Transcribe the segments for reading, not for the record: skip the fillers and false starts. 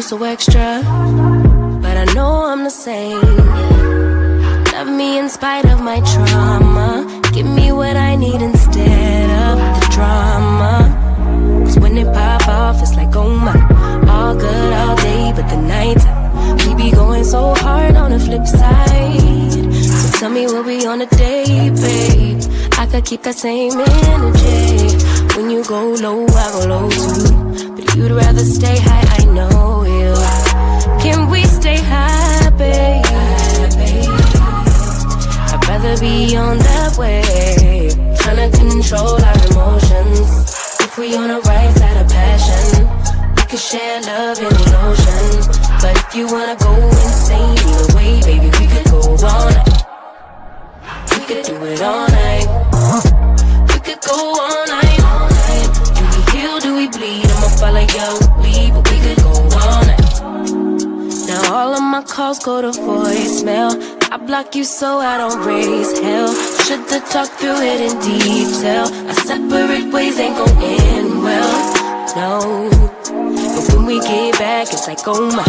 so extra, but I know I'm the same. Love me in spite of my trauma. Give me what I need instead of the drama. Cause when it pop off, it's like, oh my. All good all day, but the night we be going so hard on the flip side. So tell me what we on a day, babe. I could keep that same energy. When you go low, I go low too. But you'd rather stay high, I know you. Can we stay high, babe? I'd rather be on that wave, tryna control our emotions. If we on the right side of passion, we could share love in the ocean. But if you wanna go insane either way, baby, we could go all night. We could do it all night. We could go all night, all night. Do we heal, do we bleed? I'ma follow your lead, but we could go all night. Now all of my calls go to voicemail. I block you so I don't raise hell. Should've talked through it in detail. Our separate ways ain't gon' end well, no. But when we get back, it's like, oh my.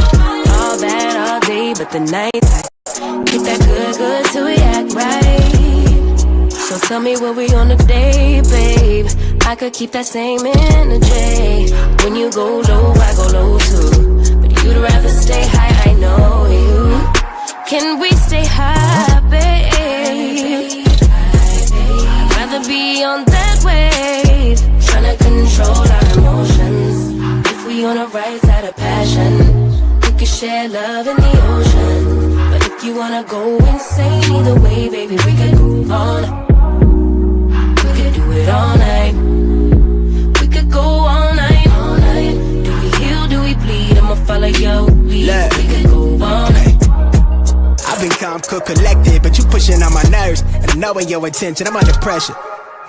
All bad all day, but the night get that good till we act right. So tell me what we on the day, babe. I could keep that same energy. When you go low, I go low too. But you'd rather stay high, I know you. Can we stay high, babe? I'd rather be on that wave, tryna control our emotions. If we on the right side of passion, we could share love in the ocean. But if you wanna go insane either way, baby, we could go all night. We could do it all night. We could go all night, all night. Do we heal, do we bleed? I'ma follow your lead. We could go all night. I've been calm, cool, collected, but you pushing on my nerves. And knowing your intention, I'm under pressure.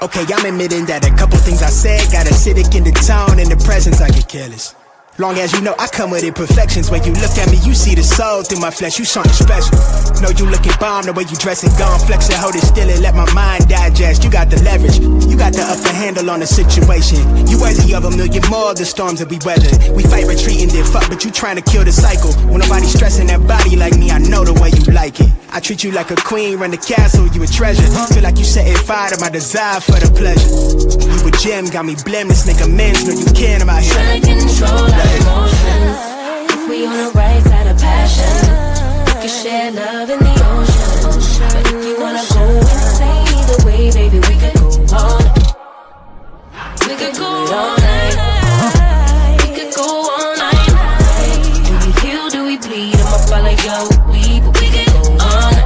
Okay, I'm admitting that a couple things I said got acidic in the tone. In the presence, I get careless. Long as you know I come with imperfections. When you look at me, you see the soul through my flesh. You something special. Know you looking bomb, the way you dress it, gone flex it, hold it still and let my mind digest. You got the leverage, you got the upper handle on the situation. You worthy of a million more of the storms that we weather. We fight retreating, then fuck, but you trying to kill the cycle. When nobody's stressing that body like me, I know the way you like it. I treat you like a queen, run the castle, you a treasure. Feel like you setting fire to my desire for the pleasure. You a gem, got me blameless, make amends, know you can, I'm out here trying to control our emotions. If we on the right side of passion, we can share love in the ocean. But if you wanna go insane either way, baby, we could go all night. We could go all night. We could go all night. Do we heal, do we bleed? I'ma follow your lead, but we could go all night.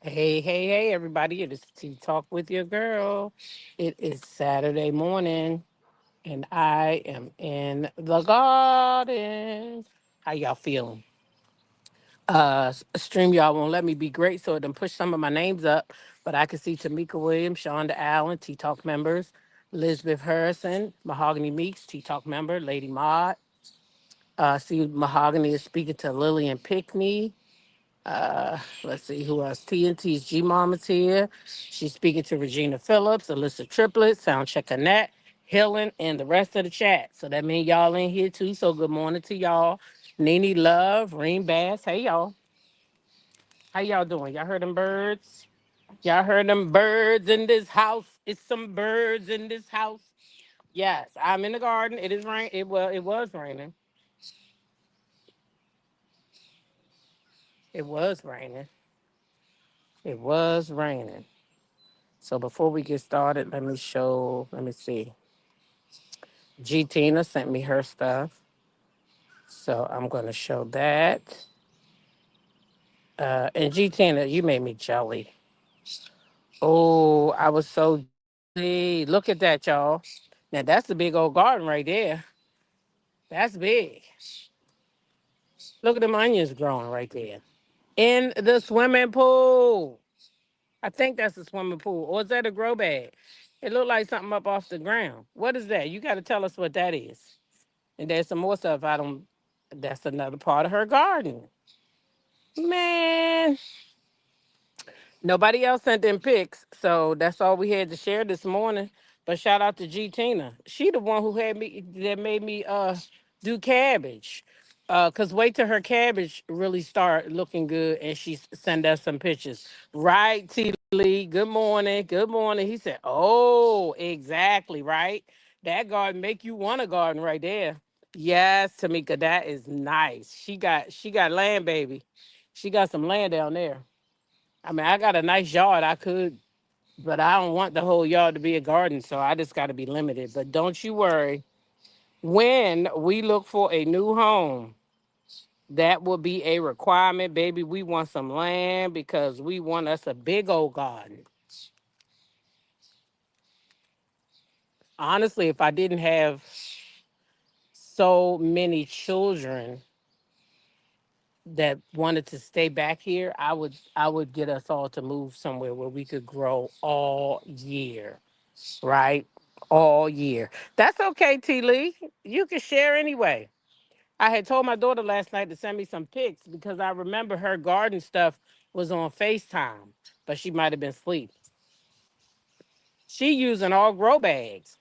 Hey, everybody. It is Tea Talk with your girl. It is Saturday morning, and I am in the garden. How y'all feeling? Stream y'all won't let me be great, so it done push some of my names up, but I can see Tamika Williams, Shonda Allen, Tea Talk members, Elizabeth Harrison, Mahogany Meeks, Tea Talk member, Lady Maud. See Mahogany is speaking to Lillian Pickney. Let's see who else. TNT's G Mama's here. She's speaking to Regina Phillips, Alyssa Triplett, Soundcheck Annette, Helen, and the rest of the chat. So that means y'all in here too. So good morning to y'all. Nene Love, Reem Bass. Hey y'all. How y'all doing? Y'all heard them birds? Y'all heard them birds in this house? It's some birds in this house. Yes, I'm in the garden. It is rain. It was raining. It was raining. It was raining. So before we get started, let me see. G Tina sent me her stuff. So I'm going to show that. And G Tina, you made me jelly. Oh, I was so jelly. Look at that, y'all. Now that's the big old garden right there. That's big. Look at them onions growing right there. In the swimming pool. I think that's a swimming pool. Or is that a grow bag? It looked like something up off the ground. What is that? You got to tell us what that is. And there's some more stuff I don't. That's another part of her garden. Man, nobody else sent in pics, so that's all we had to share this morning. But shout out to G Tina. She the one who had me that made me do cabbage. Cause wait till her cabbage really start looking good and she send us some pictures. Right, T Lee. Good morning. Good morning. He said, oh, exactly, right. That garden make you want a garden right there. Yes, Tamika, that is nice. She got land, baby. She got some land down there. I mean, I got a nice yard. I could, but I don't want the whole yard to be a garden, so I just got to be limited. But don't you worry. When we look for a new home, that will be a requirement, baby. We want some land because we want us a big old garden. Honestly, if I didn't have so many children that wanted to stay back here, I would get us all to move somewhere where we could grow all year, right? All year. That's okay, T Lee. You can share anyway. I had told my daughter last night to send me some pics because I remember her garden stuff was on FaceTime, but she might have been asleep. She using all grow bags.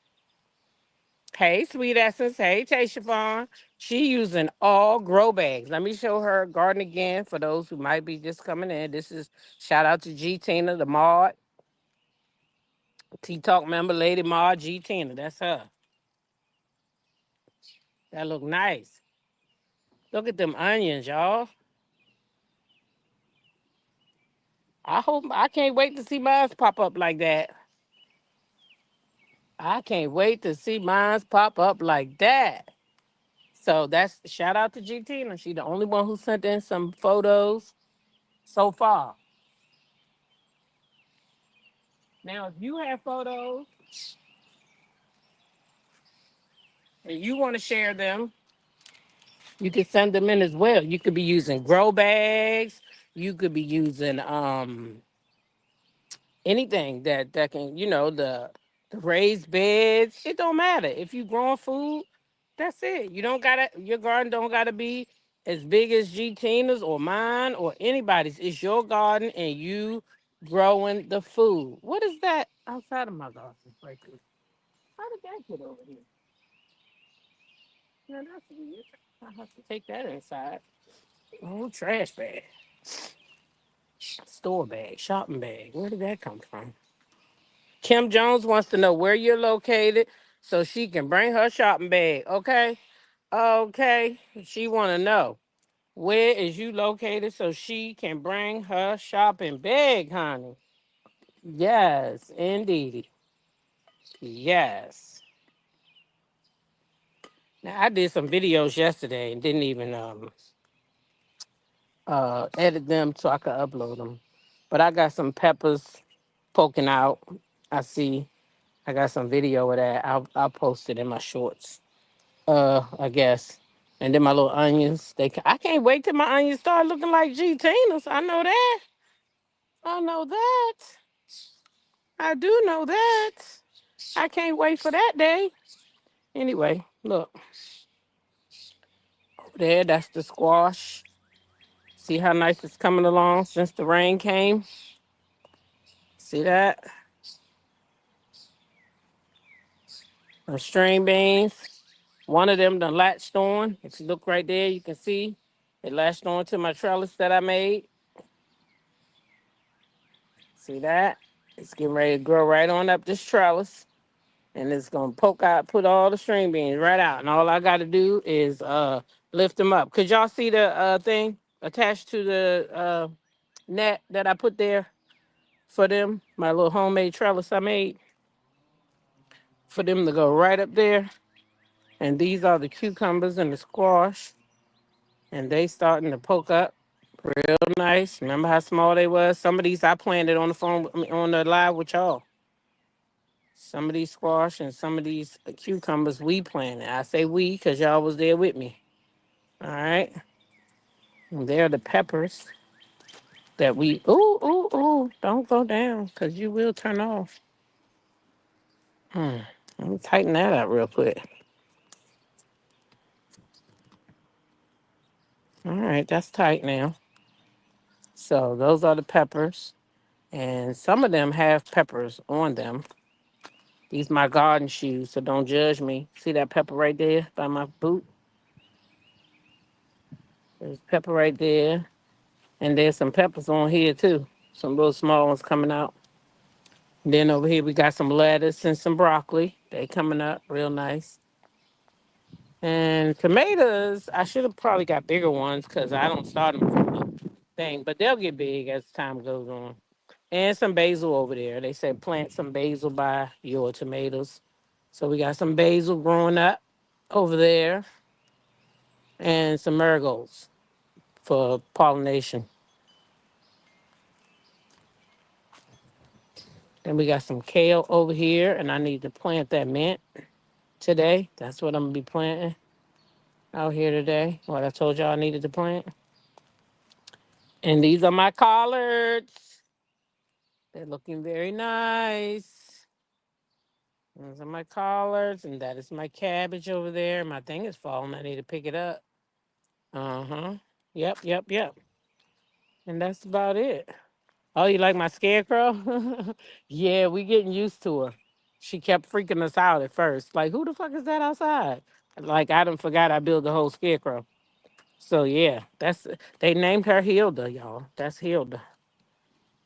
Hey, Sweet Essence. Hey, Tasha. She using all grow bags. Let me show her garden again for those who might be just coming in. This is shout out to G Tina, the Maud, T Talk member, Lady Maud, G Tina. That's her. That look nice. Look at them onions, y'all. I can't wait to see mine pop up like that. I can't wait to see mine pop up like that. So that's shout out to G Tina. She the only one who sent in some photos so far. Now, if you have photos and you want to share them, you can send them in as well. You could be using grow bags. You could be using anything that can, the raised beds. It don't matter. If you growing food, that's it. You don't gotta your garden don't gotta be as big as G Tina's or mine or anybody's. It's your garden and you growing the food. What is that outside of my garden right there? How did that get over here? Yeah, that's weird. I have to take that inside. Oh, trash bag, store bag, shopping bag. Where did that come from? Kim Jones wants to know where you're located so she can bring her shopping bag. Okay. Okay. She want to know where is you located so she can bring her shopping bag, honey. Yes, indeed. Yes. Now I did some videos yesterday and didn't even edit them so I could upload them. But I got some peppers poking out. I see. I got some video of that. I'll post it in my shorts. I guess. And then my little onions. I can't wait till my onions start looking like G Tina's. I know that. I know that. I do know that. I can't wait for that day. Anyway, look over there. That's the squash. See how nice it's coming along since the rain came. See that? The string beans. One of them done latched on. If you look right there, you can see it latched on to my trellis that I made. See that? It's getting ready to grow right on up this trellis. And it's gonna poke out, put all the string beans right out. And all I gotta do is lift them up. Could y'all see the thing attached to the net that I put there for them? My little homemade trellis I made for them to go right up there. And these are the cucumbers and the squash. And they starting to poke up real nice. Remember how small they was? Some of these I planted on the phone, on the live with y'all. Some of these squash and some of these cucumbers we planted. I say we because y'all was there with me. All right. And there are the peppers that we. Ooh, ooh, ooh. Don't go down because you will turn off. Let me tighten that up real quick. All right, that's tight now. So those are the peppers. And some of them have peppers on them. These my garden shoes, so don't judge me. See that pepper right there by my boot? There's pepper right there. And there's some peppers on here too. Some little small ones coming out. Then over here we got some lettuce and some broccoli. They coming up real nice. And tomatoes, I should have probably got bigger ones because I don't start them from the thing, but they'll get big as time goes on. And some basil over there. They said plant some basil by your tomatoes. So we got some basil growing up over there and some marigolds for pollination. Then we got some kale over here, and I need to plant that mint today. That's what I'm gonna be planting out here today. What I told y'all I needed to plant. And these are my collards. They're looking very nice. Those are my collards, and that is my cabbage over there. My thing is falling. I need to pick it up. Uh-huh. Yep, yep, yep. And that's about it. Oh, you like my scarecrow? Yeah, we getting used to her. She kept freaking us out at first. Like, who the fuck is that outside? Like, I done forgot I built the whole scarecrow. So yeah, that's they named her Hilda, y'all. That's Hilda.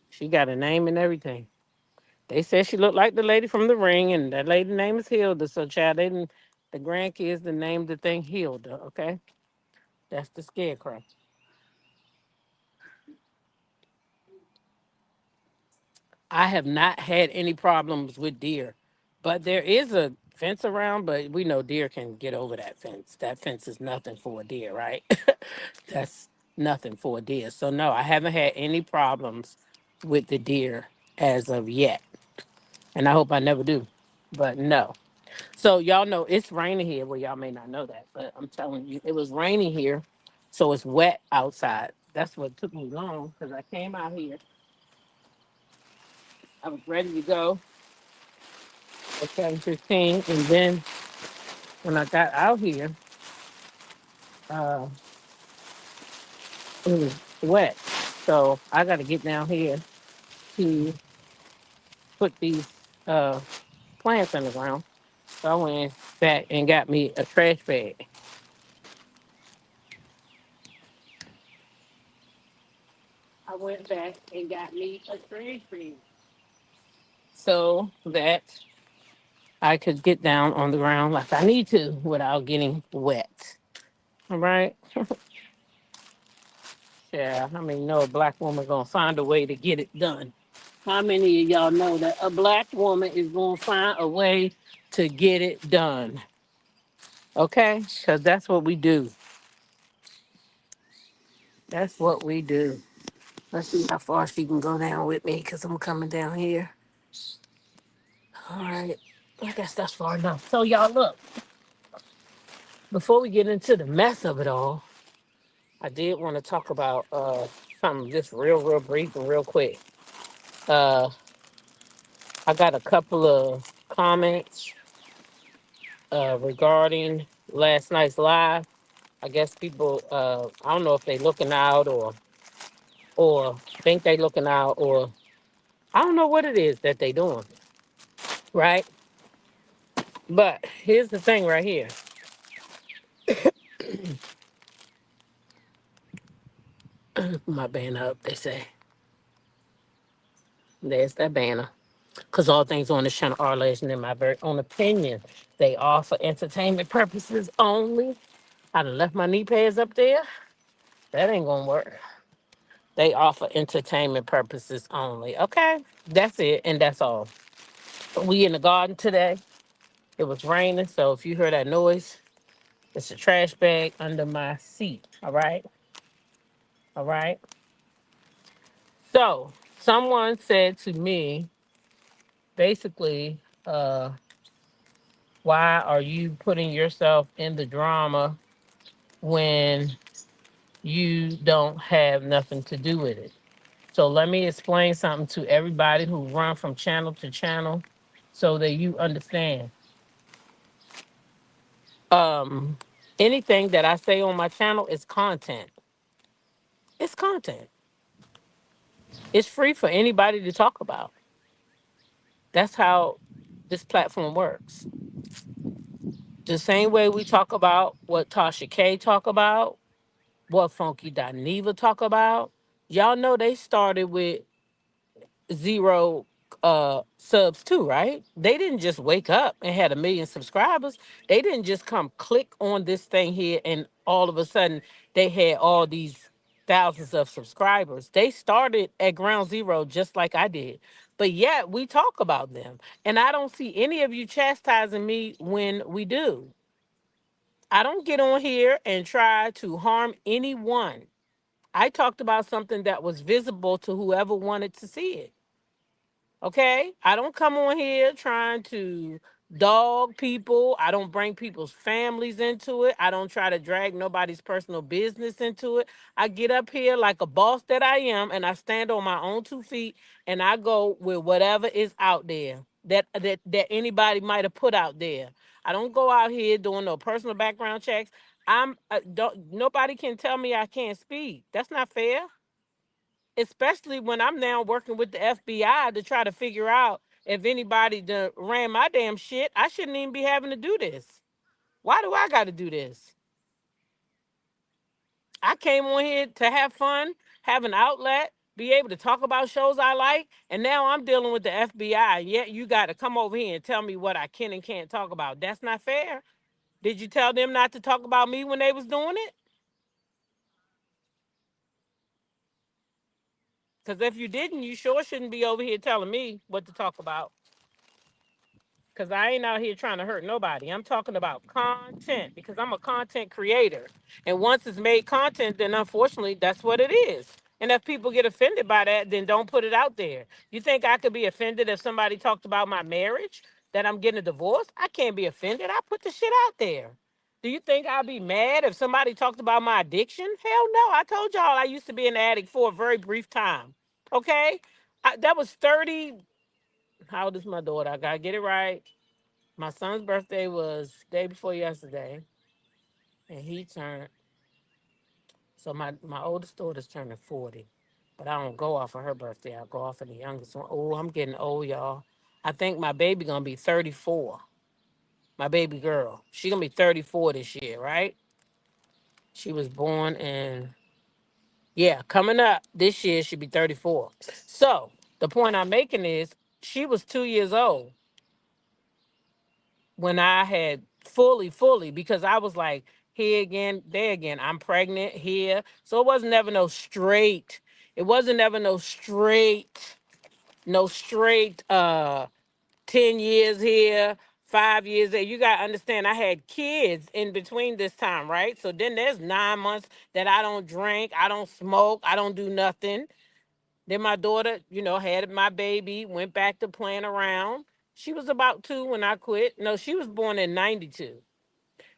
She got a name and everything. They said she looked like the lady from the ring, and that lady name is Hilda. So child, they didn't the grandkids that named the thing Hilda, okay? That's the scarecrow. I have not had any problems with deer, but there is a fence around, but we know deer can get over that fence. That fence is nothing for a deer, right? That's nothing for a deer. So no, I haven't had any problems with the deer as of yet. And I hope I never do. But no. So y'all know it's raining here. Well, y'all may not know that, but I'm telling you, it was raining here. So it's wet outside. That's what took me long because I came out here. I was ready to go at 7:15, and then when I got out here, uh, it was wet. So I got to get down here to put these uh, plants in the ground. So I went back and got me a trash bag. I went back and got me a trash bag so that I could get down on the ground like I need to without getting wet. All right. Yeah, I mean, no black woman gonna find a way to get it done. How many of y'all know that a black woman is gonna find a way to get it done? Okay, because that's what we do. That's what we do. Let's see how far she can go down with me because I'm coming down here. All right. I guess that's far enough. So y'all look, before we get into the mess of it all, I did want to talk about something just real brief and real quick. Uh I got a couple of comments regarding last night's live. I guess people I don't know if they looking out or think they looking out or I don't know what it is that they doing, right? But here's the thing right here. My banner up, they say. There's that banner. Because all things on this channel are alleged and in my very own opinion. They are for entertainment purposes only. I done left my knee pads up there. That ain't gonna work. They are for entertainment purposes only. Okay? That's it, and that's all. We in the garden today. It was raining, so if you hear that noise, it's a trash bag under my seat. All right? All right. So someone said to me, basically, why are you putting yourself in the drama when you don't have nothing to do with it? So let me explain something to everybody who run from channel to channel so that you understand. Um, Anything that I say on my channel is content. It's content. It's free for anybody to talk about. That's how this platform works. The same way we talk about what Tasha K talk about, what Funky Dineva talk about. Y'all know they started with zero subs too, right? They didn't just wake up and had 1 million subscribers. They didn't just come click on this thing here and all of a sudden they had all these thousands of subscribers. They started at ground zero just like I did. But yet we talk about them. And I don't see any of you chastising me when we do. I don't get on here and try to harm anyone. I talked about something that was visible to whoever wanted to see it. Okay? I don't come on here trying to dog people. I don't bring people's families into it. I don't try to drag nobody's personal business into it. I get up here like a boss that I am and I stand on my own 2 feet and I go with whatever is out there that anybody might have put out there. I don't go out here doing no personal background checks. I'm don't nobody can tell me I can't speak. That's not fair, especially when I'm now working with the FBI to try to figure out if anybody done ran my damn shit. I shouldn't even be having to do this. Why do I got to do this? I came on here to have fun, have an outlet, be able to talk about shows I like, and now I'm dealing with the FBI. Yet you got to come over here and tell me what I can and can't talk about. That's not fair. Did you tell them not to talk about me when they was doing it? Because if you didn't, you sure shouldn't be over here telling me what to talk about. Because I ain't out here trying to hurt nobody. I'm talking about content because I'm a content creator. And once it's made content, then unfortunately, that's what it is. And if people get offended by that, then don't put it out there. You think I could be offended if somebody talked about my marriage, that I'm getting a divorce? I can't be offended. I put the shit out there. Do you think I'll be mad if somebody talked about my addiction? Hell no. I told y'all I used to be an addict for a very brief time. Okay? That was 30. How old is my daughter? I got to get it right. My son's birthday was day before yesterday, and he turned. So my oldest daughter's turning 40, but I don't go off of her birthday. I go off of the youngest one. Oh, I'm getting old, y'all. I think my baby gonna be 34. My baby girl, she gonna be 34 this year, right? She was born in, yeah, coming up this year she'll be 34. So the point I'm making is she was 2 years old when I had fully, because I was like, here again, there again. I'm pregnant here. So it wasn't ever no straight. It wasn't ever no straight 10 years here, 5 years there. You gotta understand I had kids in between this time, right? So then there's 9 months that I don't drink, I don't smoke, I don't do nothing. Then my daughter, had my baby, went back to playing around. She was about 2 when I quit. No, she was born in 92.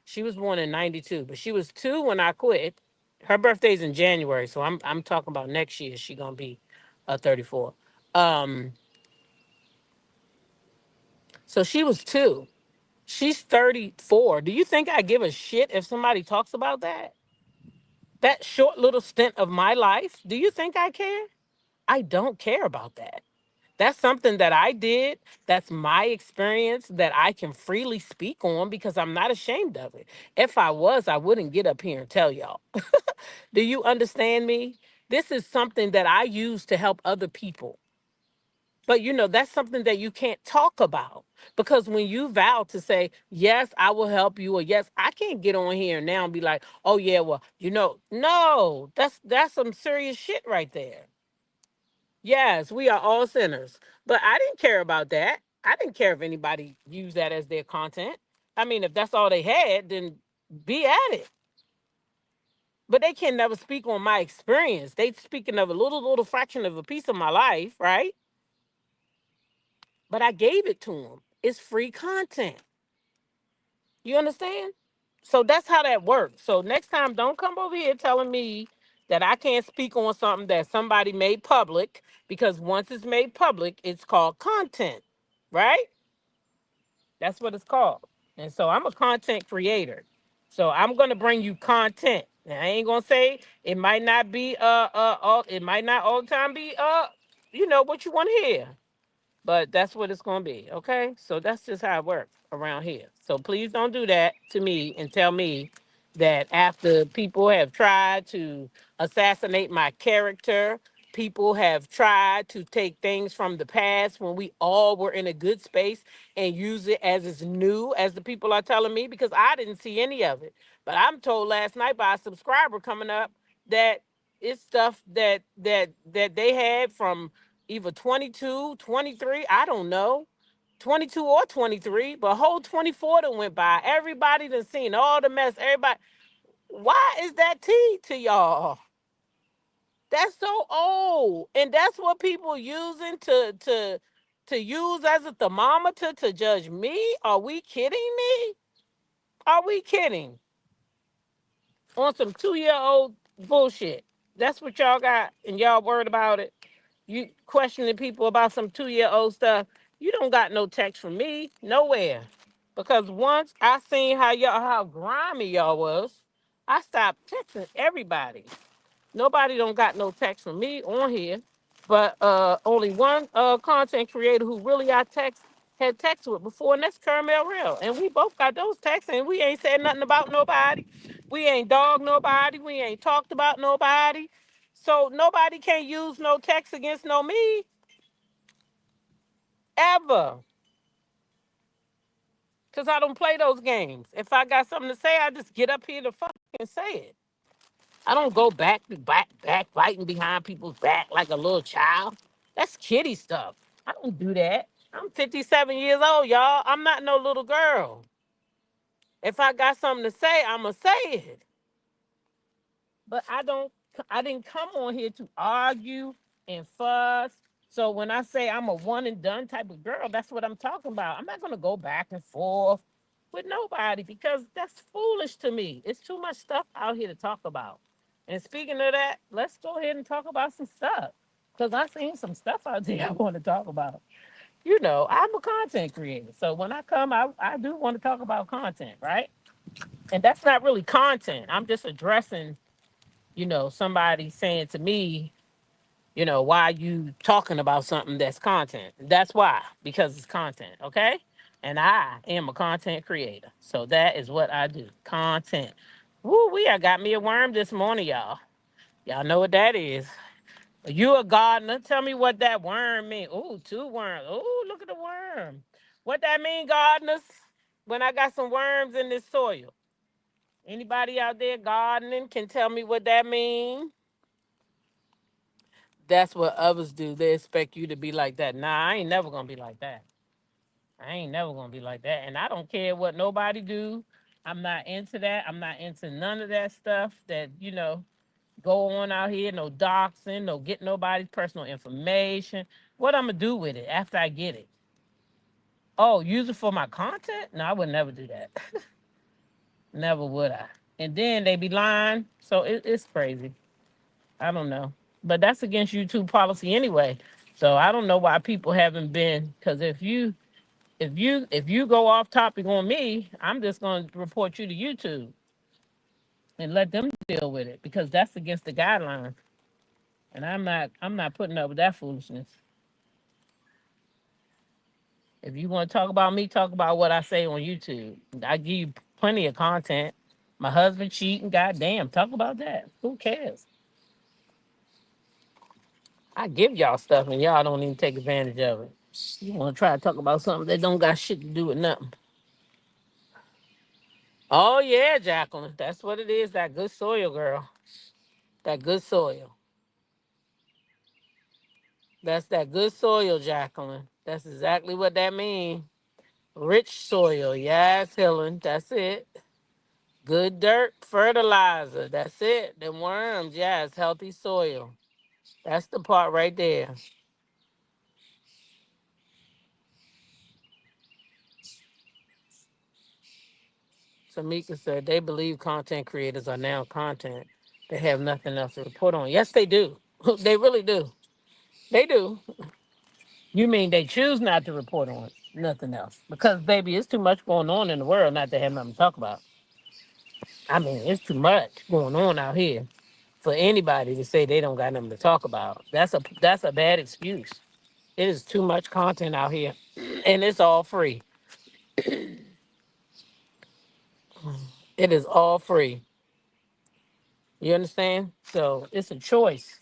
She was born in 92, but she was 2 when I quit. Her birthday's in January, so I'm talking about next year. She gonna be 34. Um, so she was 2. She's 34. Do you think I give a shit if somebody talks about that? That short little stint of my life? Do you think I care? I don't care about that. That's something that I did. That's my experience that I can freely speak on because I'm not ashamed of it. If I was, I wouldn't get up here and tell y'all. Do you understand me? This is something that I use to help other people. But that's something that you can't talk about because when you vow to say, yes, I will help you, or yes, I can't get on here now and be like, oh yeah, well, no, that's some serious shit right there. Yes, we are all sinners. But I didn't care about that. I didn't care if anybody used that as their content. I mean, if that's all they had, then be at it. But they can never speak on my experience. They speaking of a little fraction of a piece of my life, right? But I gave it to them. It's free content. You understand? So that's how that works. So next time, don't come over here telling me that I can't speak on something that somebody made public because once it's made public, it's called content, right? That's what it's called. And so I'm a content creator. So I'm going to bring you content. Now, I ain't gonna say it might not be all, it might not all the time be what you want to hear, but that's what it's gonna be. Okay, so that's just how it works around here. So please don't do that to me and tell me that after people have tried to assassinate my character, people have tried to take things from the past when we all were in a good space and use it as it's new, as the people are telling me, because I didn't see any of it. But I'm told last night by a subscriber coming up that it's stuff that they had from either 22, 23, I don't know, 22 or 23, but whole 24 that went by. Everybody done seen all the mess. Everybody, why is that tea to y'all? That's so old, and that's what people using to use as a thermometer to judge me. Are we kidding me? Are we kidding? On some 2-year old bullshit. That's what y'all got, and y'all worried about it. You questioning people about some 2-year old stuff. You don't got no text from me nowhere, because once I seen how grimy y'all was, I stopped texting everybody. Nobody don't got no text from me on here, but only one content creator who really I text had text with before, and that's Carmel Real. And we both got those texts, and we ain't said nothing about nobody. We ain't dogged nobody. We ain't talked about nobody. So nobody can use no text against no me ever, cause I don't play those games. If I got something to say, I just get up here to fucking say it. I don't go back fighting behind people's back like a little child. That's kiddie stuff. I don't do that. I'm 57 years old, y'all. I'm not no little girl. If I got something to say, I'ma say it. But I didn't come on here to argue and fuss. So when I say I'm a one and done type of girl, that's what I'm talking about. I'm not gonna go back and forth with nobody because that's foolish to me. It's too much stuff out here to talk about. And speaking of that, let's go ahead and talk about some stuff. Because I've seen some stuff out there I want to talk about. I'm a content creator. So when I come, I do want to talk about content, right? And that's not really content. I'm just addressing somebody saying to me, why you talking about something that's content? That's why, because it's content, okay? And I am a content creator. So that is what I do. Content. Woo, I got me a worm this morning, y'all. Y'all know what that is. You a gardener. Tell me what that worm mean. Ooh, two worms. Ooh, look at the worm. What that mean, gardeners? When I got some worms in this soil. Anybody out there gardening can tell me what that mean? That's what others do. They expect you to be like that. Nah, I ain't never gonna be like that. I ain't never gonna be like that. And I don't care what nobody do. I'm not into that. I'm not into none of that stuff that, go on out here. No doxing, no get nobody's personal information. What I'm gonna do with it after I get it? Oh, use it for my content? No, I would never do that. Never would I. And then they be lying. So it's crazy. I don't know. But that's against YouTube policy anyway. So I don't know why people haven't been, because if you go off topic on me, I'm just gonna report you to YouTube and let them deal with it because that's against the guidelines. And I'm not putting up with that foolishness. If you want to talk about me, talk about what I say on YouTube. I give you plenty of content. My husband cheating, goddamn, talk about that. Who cares? I give y'all stuff and y'all don't even take advantage of it. You want to try to talk about something that don't got shit to do with nothing. Oh yeah, Jacqueline, that's what it is. That good soil, girl. That good soil. That's that good soil, Jacqueline. That's exactly what that means. Rich soil, yes, Helen. That's it. Good dirt, fertilizer. That's it. Them worms, yes, healthy soil. That's the part right there. Tamika said they believe content creators are now content. They have nothing else to report on. Yes, they do. They really do. They do. You mean they choose not to report on nothing else? Because baby, it's too much going on in the world not to have nothing to talk about. I mean, it's too much going on out here for anybody to say they don't got nothing to talk about. That's a bad excuse. It is too much content out here, and it's all free. It is all free. You understand? So it's a choice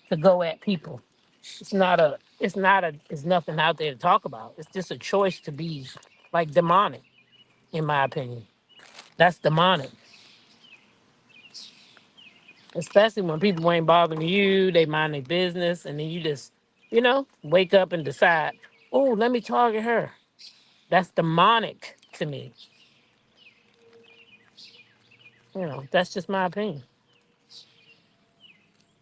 to go at people. It's nothing out there to talk about. It's just a choice to be like demonic, in my opinion. That's demonic. Especially when people ain't bothering you, they mind their business, and then you just, wake up and decide, oh, let me target her. That's demonic to me. That's just my opinion.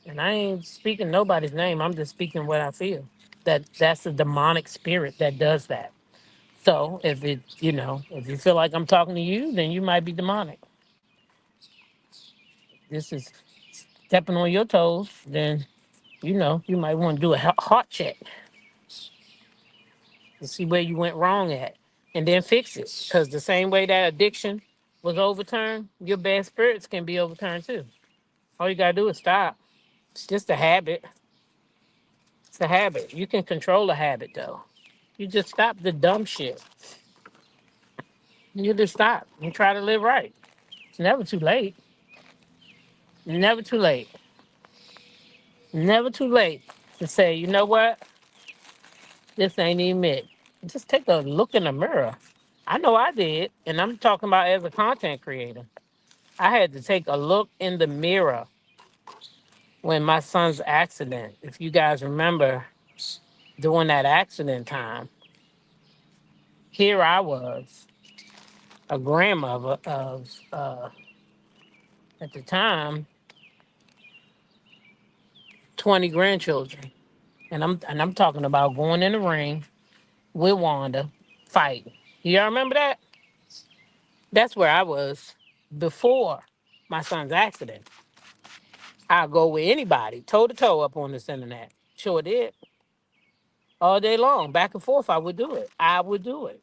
And I ain't speaking nobody's name. I'm just speaking what I feel. That's a demonic spirit that does that. So if you feel like I'm talking to you, then you might be demonic. This is stepping on your toes, then you might want to do a heart check to see where you went wrong at, and then fix it. Because the same way that addiction was overturned, your bad spirits can be overturned too. All you gotta do is stop. It's just a habit. It's a habit. You can control a habit though. You just stop the dumb shit. You just stop and try to live right. It's never too late. Never too late. Never too late to say, you know what? This ain't even it. Just take a look in the mirror. I know I did, and I'm talking about as a content creator. I had to take a look in the mirror when my son's accident. If you guys remember during that accident time, here I was, a grandmother of at the time 20 grandchildren. And I'm talking about going in the ring with Wanda fighting. Y'all remember that? That's where I was before my son's accident. I'll go with anybody, toe to toe up on this internet. Sure did. All day long, back and forth, I would do it. I would do it.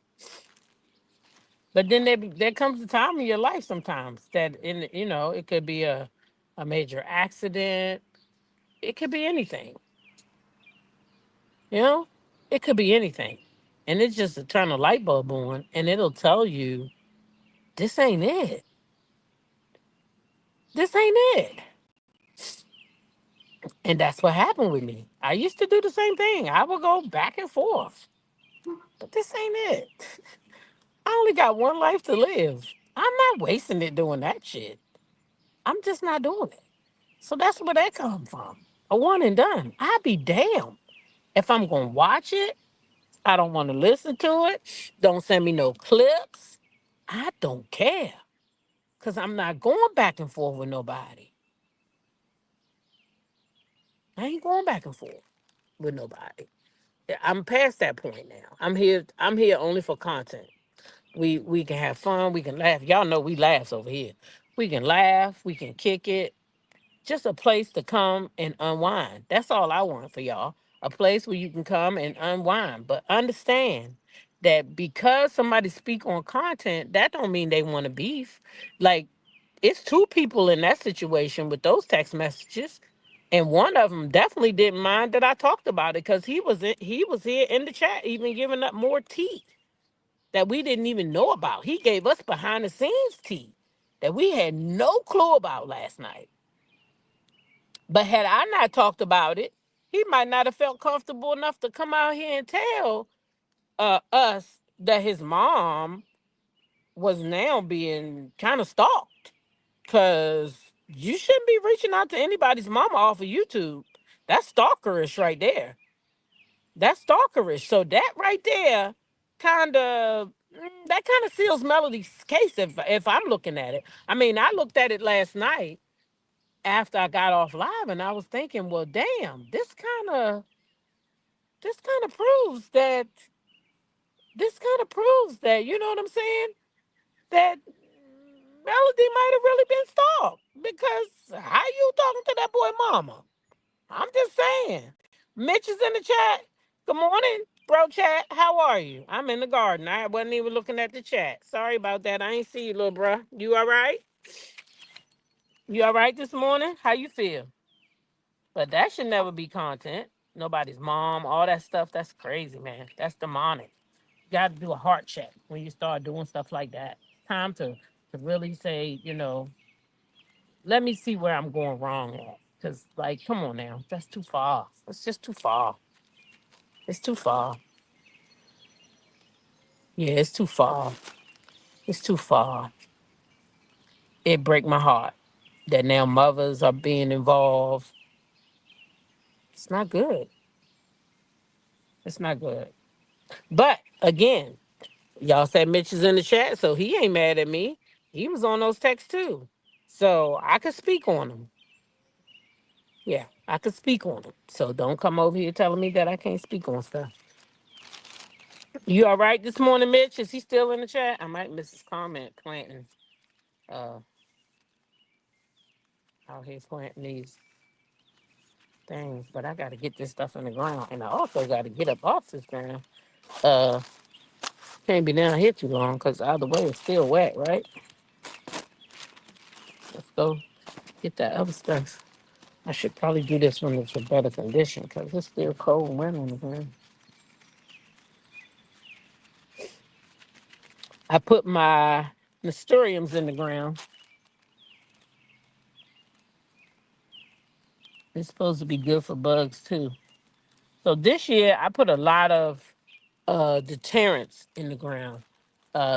But then there comes a time in your life sometimes that it could be a major accident. It could be anything, you know? It could be anything. And it's just to turn a light bulb on and it'll tell you, this ain't it. This ain't it. And that's what happened with me. I used to do the same thing. I would go back and forth. But this ain't it. I only got one life to live. I'm not wasting it doing that shit. I'm just not doing it. So that's where that come from. A one and done. I'd be damned if I'm gonna watch it. I don't want to listen to it. Don't send me no clips. I don't care. Cause I'm not going back and forth with nobody. I ain't going back and forth with nobody. I'm past that point now. I'm here only for content. We can have fun, we can laugh. Y'all know we laughs over here. We can laugh, we can kick it. Just a place to come and unwind. That's all I want for y'all. A place where you can come and unwind. But understand that because somebody speak on content, that don't mean they want to beef. Like it's two people in that situation with those text messages. And one of them definitely didn't mind that I talked about it because he was here in the chat, even giving up more tea that we didn't even know about. He gave us behind the scenes tea that we had no clue about last night. But had I not talked about it, he might not have felt comfortable enough to come out here and tell us that his mom was now being kind of stalked. Cause you shouldn't be reaching out to anybody's mama off of YouTube. That's stalkerish right there. That's stalkerish. So that right there kind of seals Melody's case if I'm looking at it. I mean, I looked at it last night after I got off live and I was thinking, well, damn, this kind of proves that you know what I'm saying? That Melody might have really been stalked because how you talking to that boy mama? I'm just saying. Mitch is in the chat. Good morning, bro chat. How are you? I'm in the garden. I wasn't even looking at the chat. Sorry about that. I ain't see you, little bro. You all right? You all right this morning? How you feel? But that should never be content. Nobody's mom, all that stuff. That's crazy, man. That's demonic. You got to do a heart check when you start doing stuff like that. Time to really say, let me see where I'm going wrong at. Cause like, come on now, that's too far. It's just too far. It's too far. Yeah, it's too far. It's too far. It break my heart that now mothers are being involved. It's not good. It's not good. But again, y'all said Mitch is in the chat, so he ain't mad at me. He was on those texts too. So I could speak on him. Yeah, I could speak on him. So don't come over here telling me that I can't speak on stuff. You all right this morning, Mitch? Is he still in the chat? I might miss his comment planting uh out here planting these things, but I gotta get this stuff in the ground. And I also gotta get up off this ground. Uh can't be down here too long because either way it's still wet, right? Let's go get that other stuff. I should probably do this when it's in better condition because it's still cold and wet on the ground. I put my nasturtiums in the ground. It's supposed to be good for bugs too. So this year I put a lot of deterrents in the ground.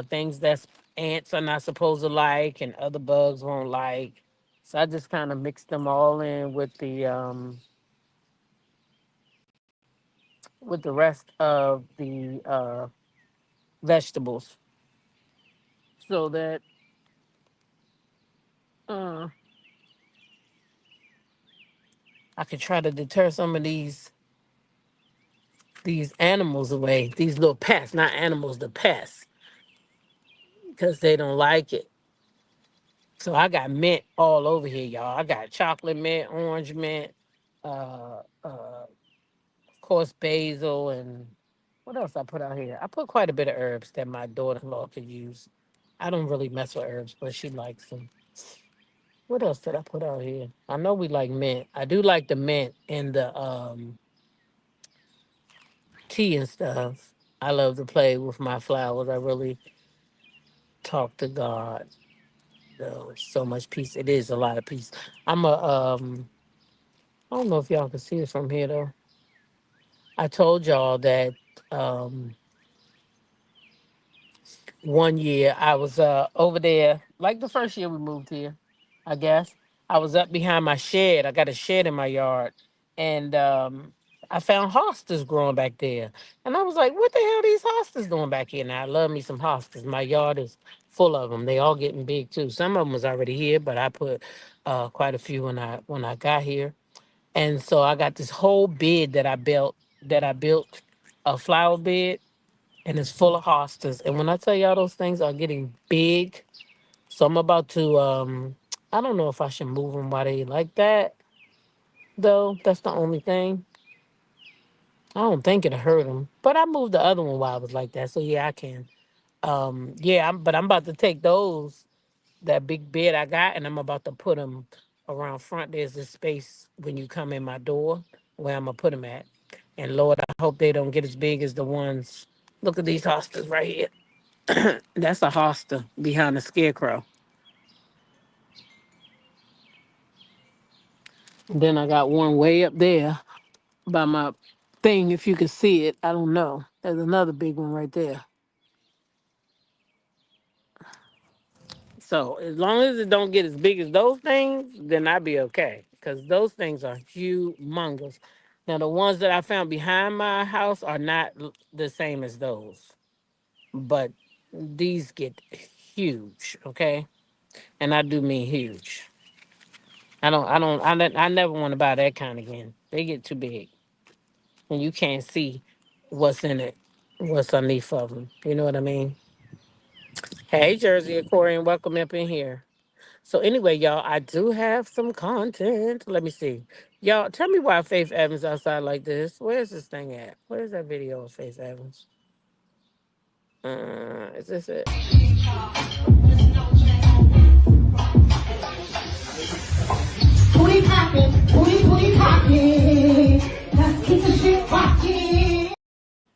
Things that ants are not supposed to like and other bugs won't like. So I just kind of mixed them all in with the rest of the vegetables so that uh, I could try to deter some of these animals away. These little pests, not animals, the pests, because they don't like it. So I got mint all over here, y'all. I got chocolate mint, orange mint, of course basil, and what else I put out here? I put quite a bit of herbs that my daughter-in-law could use. I don't really mess with herbs, but she likes them. What else did I put out here? I know we like mint. I do like the mint and the tea and stuff. I love to play with my flowers. I really talk to God. Though so much peace. It is a lot of peace. I'm a I don't know if y'all can see it from here though. I told y'all that um one year I was over there, like the first year we moved here, I guess. I was up behind my shed. I got a shed in my yard. And I found hostas growing back there. And I was like, what the hell are these hostas doing back here? Now I love me some hostas. My yard is full of them. They all getting big too. Some of them was already here, but I put quite a few when I got here. And so I got this whole bed that I built a flower bed and it's full of hostas. And when I tell y'all those things are getting big, so I'm about to I don't know if I should move them while they like that though. That's the only thing. I don't think it'll hurt them, but I moved the other one while I was like that, so yeah, I can. Yeah, but I'm about to take those that big bed I got, and I'm about to put them around front. There's this space when you come in my door where I'm gonna put them at. And Lord, I hope they don't get as big as the ones. Look at these hostas right here. That's a hosta behind the scarecrow. And then I got one way up there by my thing. If you can see it, I don't know. There's another big one right there. So as long as it don't get as big as those things, then I'd be okay. Because those things are humongous. Now the ones that I found behind my house are not the same as those. But these get huge, okay? And I do mean huge. I never want to buy that kind again. They get too big. And you can't see what's in it, what's underneath of them. You know what I mean? Hey, Jersey Aquarium, welcome up in here. So anyway, y'all, I do have some content. Let me see. Y'all, tell me why Faith Evans outside like this. Where's this thing at? Where's that video of Faith Evans? Is this it?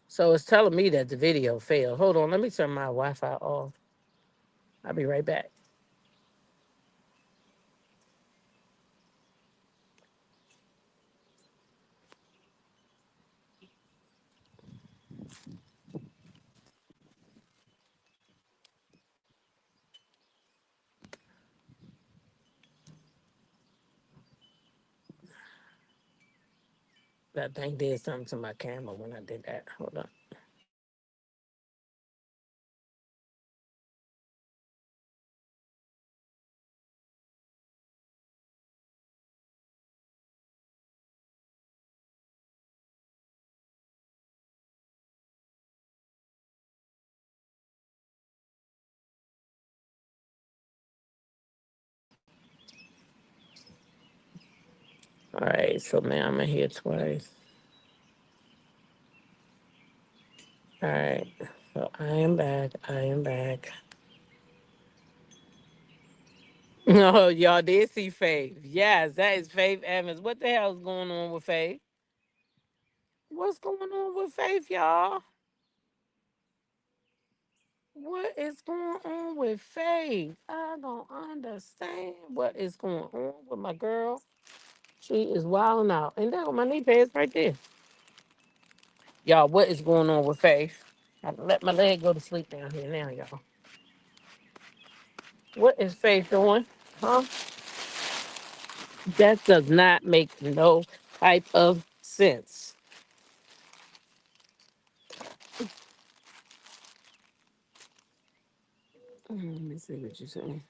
So it's telling me that the video failed. Hold on, let me turn my Wi-Fi off. I'll be right back. That thing did something to my camera when I did that. Hold on. All right, so now I'm in here twice. All right, so I am back. I am back. Oh, y'all did see Faith. Yes, that is Faith Evans. What the hell is going on with Faith? What's going on with Faith, y'all? What is going on with Faith? I don't understand what is going on with my girl. She is wilding out. And there go my knee pads right there. Y'all, what is going on with Faith? I let my leg go to sleep down here now, y'all. What is Faith doing? Huh? That does not make no type of sense. Let me see what you're saying.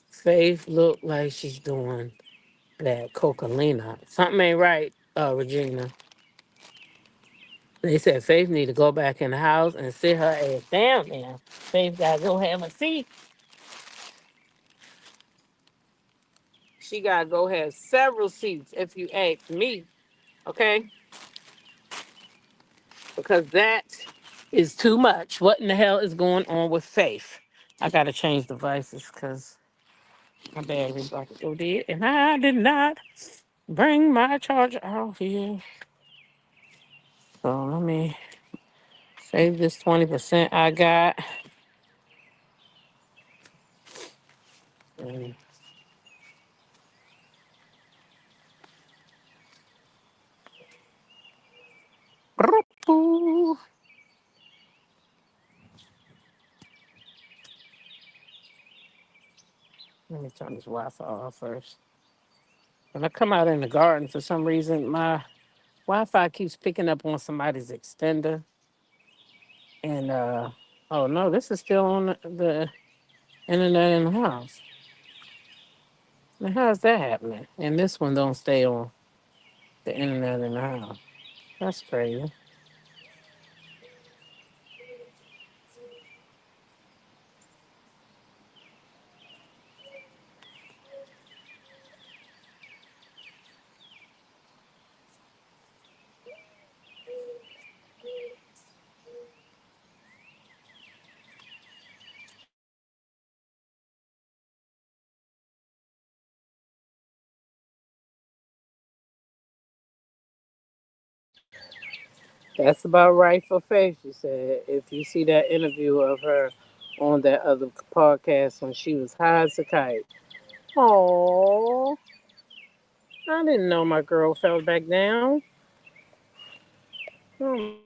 Faith look like she's doing that cocaine. Something ain't right, Regina. They said Faith need to go back in the house and sit her ass down there. Faith gotta go have a seat. She gotta go have several seats if you ask me, okay? Because that is too much. What in the hell is going on with Faith? I gotta change devices because my battery's about to go dead. And I did not bring my charger out here. So let me save this 20% I got. And let me turn this Wi-Fi off first. When I come out in the garden, for some reason, my Wi-Fi keeps picking up on somebody's extender. And oh no, this is still on the internet in the house. Now how's that happening? And this one don't stay on the internet in the house. That's crazy. That's about right for Faith, she said. If you see that interview of her on that other podcast when she was high as a kite. Oh, I didn't know my girl fell back down. Oh,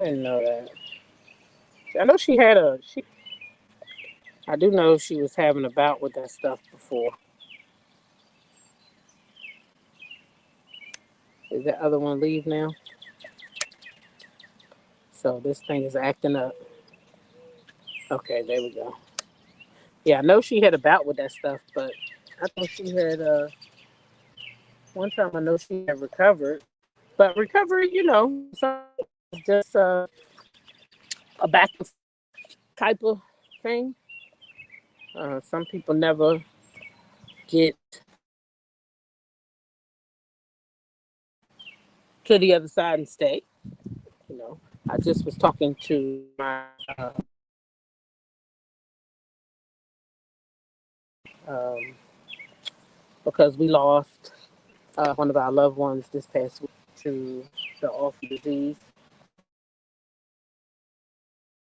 I didn't know that. I know she had a she. I do know she was having a bout with that stuff before. Did the other one leave now? So this thing is acting up. Okay, there we go. Yeah, I know she had a bout with that stuff, but I think she had one time I know she had recovered. But recovery, it's just a back type of thing. Some people never get to the other side and stay. You know, I just was talking to my um, because we lost one of our loved ones this past week to the awful disease.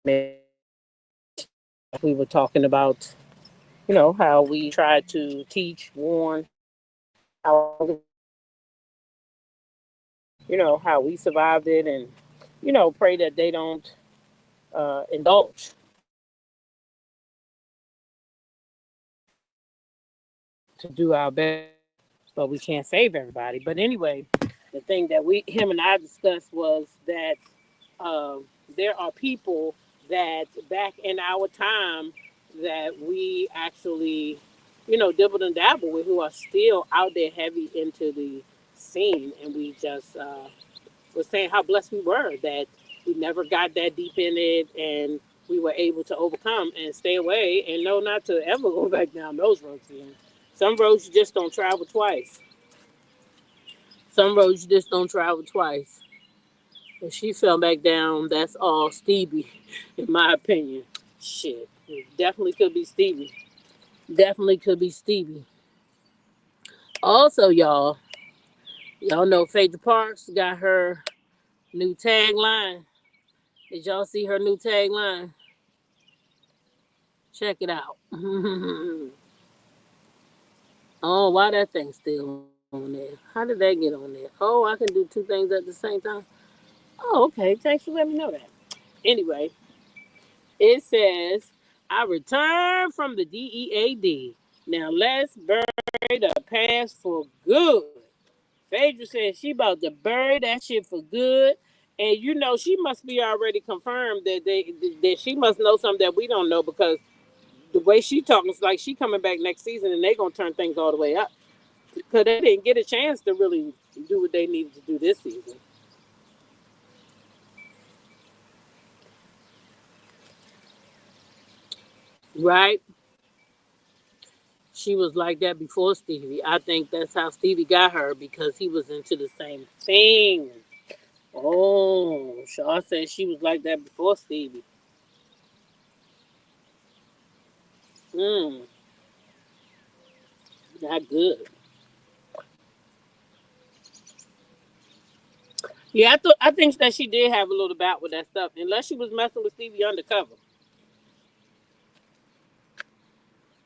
We were talking about, how we try to teach, warn, how, how we survived it, and, pray that they don't indulge to do our best, but we can't save everybody. But anyway, the thing that him and I discussed was that um, there are people that back in our time that we actually, dibbled and dabbled with who are still out there heavy into the scene. And we just was saying how blessed we were that we never got that deep in it and we were able to overcome and stay away and know not to ever go back down those roads again. Some roads you just don't travel twice. Some roads you just don't travel twice. If she fell back down, that's all Stevie, in my opinion. Shit. It definitely could be Stevie. Definitely could be Stevie. Also, y'all know Phaedra Parks got her new tagline. Did y'all see her new tagline? Check it out. Oh, why that thing still on there? How did that get on there? Oh, I can do two things at the same time. Oh, okay. Thanks for letting me know that. Anyway, it says, I returned from the DEAD. Now let's bury the past for good. Phaedra said she about to bury that shit for good. And she must be already confirmed that she must know something that we don't know because the way she talking is like she coming back next season and they gonna turn things all the way up. Because they didn't get a chance to really do what they needed to do this season. Right? She was like that before Stevie. I think that's how Stevie got her because he was into the same thing. Oh, Shaw said she was like that before Stevie. Hmm, not good. Yeah, I think that she did have a little bout with that stuff, unless she was messing with Stevie undercover.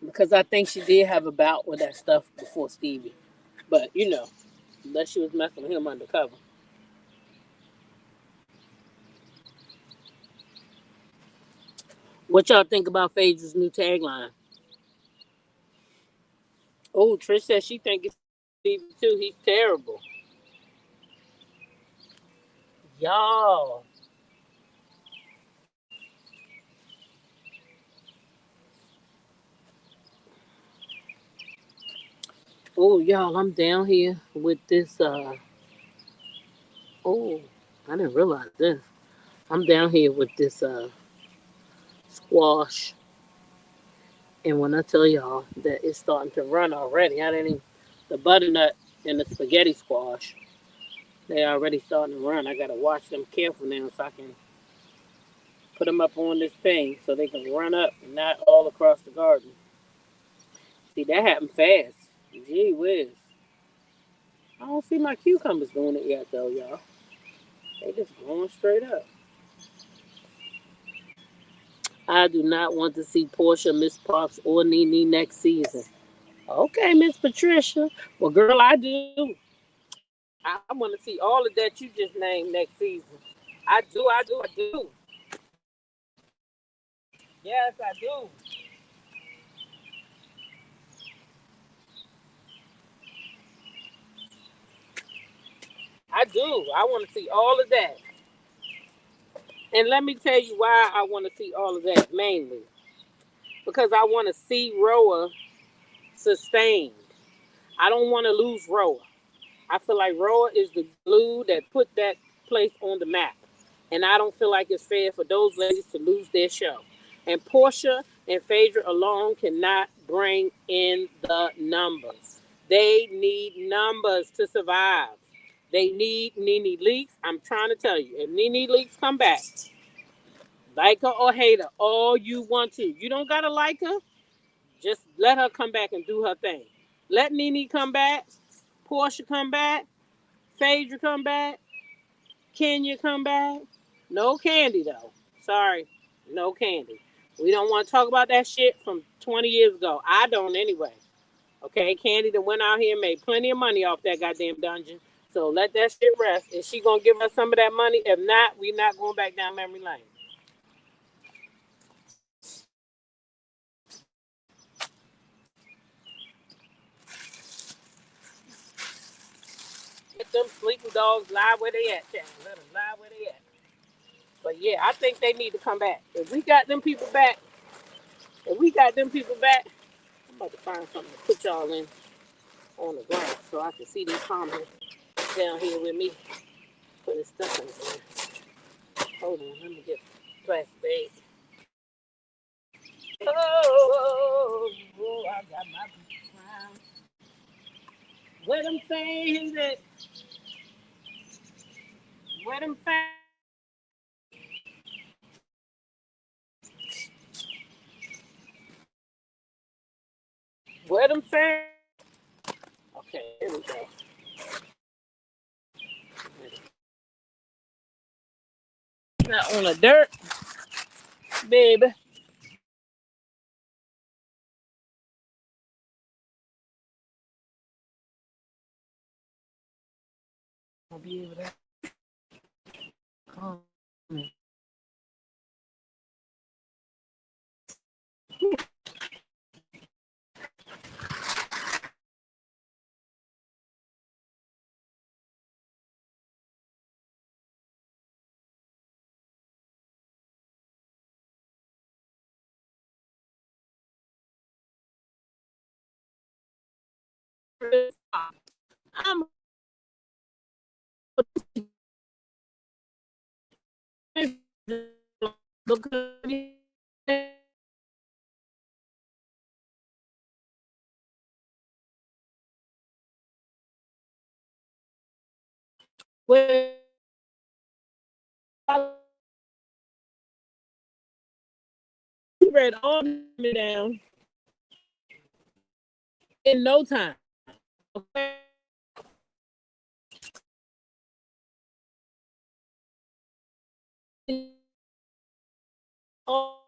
Because I think she did have a bout with that stuff before Stevie. But unless she was messing with him undercover. What y'all think about Phaedra's new tagline? Oh, Trish says she think it's Stevie too. He's terrible. Y'all. Oh, y'all, I'm down here with this. Oh, I didn't realize this. I'm down here with this squash, and when I tell y'all that it's starting to run already, I didn't even the butternut and the spaghetti squash. They already starting to run. I gotta watch them careful now so I can put them up on this thing so they can run up and not all across the garden. See, that happened fast. Gee whiz. I don't see my cucumbers doing it yet though, y'all. They just going straight up. I do not want to see Portia, Miss Parks, or Nene next season. Okay, Miss Patricia. Well, girl, I do. I want to see all of that you just named next season. I do. Yes, I do. I do. I want to see all of that. And let me tell you why I want to see all of that mainly. Because I want to see Roa sustained. I don't want to lose Roa. I feel like Roa is the glue that put that place on the map. And I don't feel like it's fair for those ladies to lose their show. And Portia and Phaedra alone cannot bring in the numbers. They need numbers to survive. They need Nene Leaks. I'm trying to tell you, if Nene Leaks come back, like her or hate her, all you want to. You don't gotta like her. Just let her come back and do her thing. Let Nene come back. Portia come back. Phaedra come back. Kenya come back. No Candy though. Sorry, no Candy. We don't want to talk about that shit from 20 years ago. I don't anyway. Okay, Candy that went out here and made plenty of money off that goddamn dungeon. So let that shit rest. Is she gonna give us some of that money? If not, we not going back down memory lane. Let them sleeping dogs lie where they at, child. Let them lie where they at. But yeah, I think they need to come back. If we got them people back, if we got them people back, I'm about to find something to put y'all in on the ground so I can see these comments down here with me putting stuff in there. Hold on, let me get plastic bag. Oh, I got my crown. Where them things at? Where them things? Where them things? Okay, here we go. Not on the dirt, baby. I'll be able to come. I'm because when I read all them down in no time. Okay. All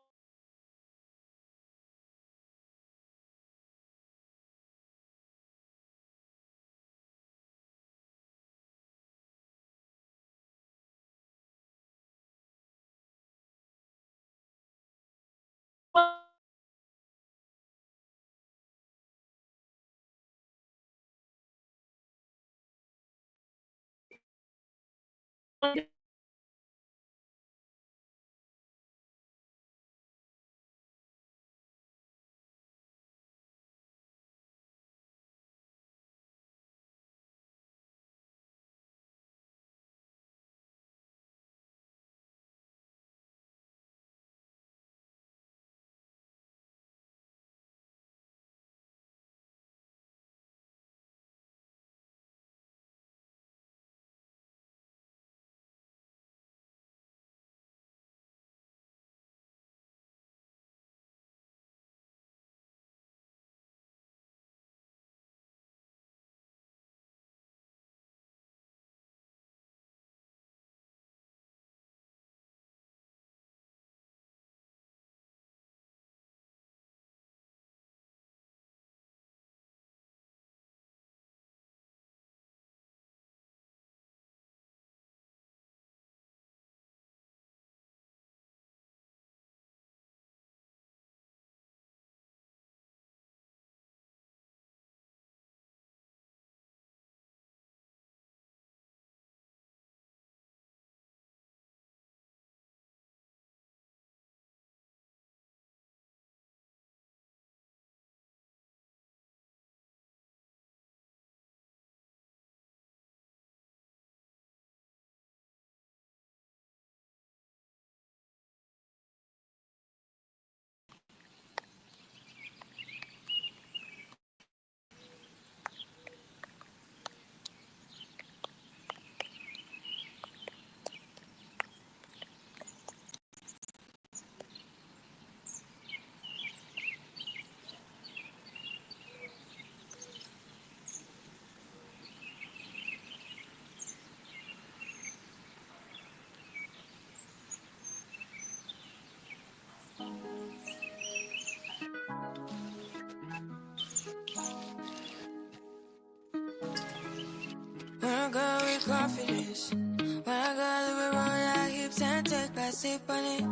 with confidence. When I got it, we roll our hips and take back sip on it.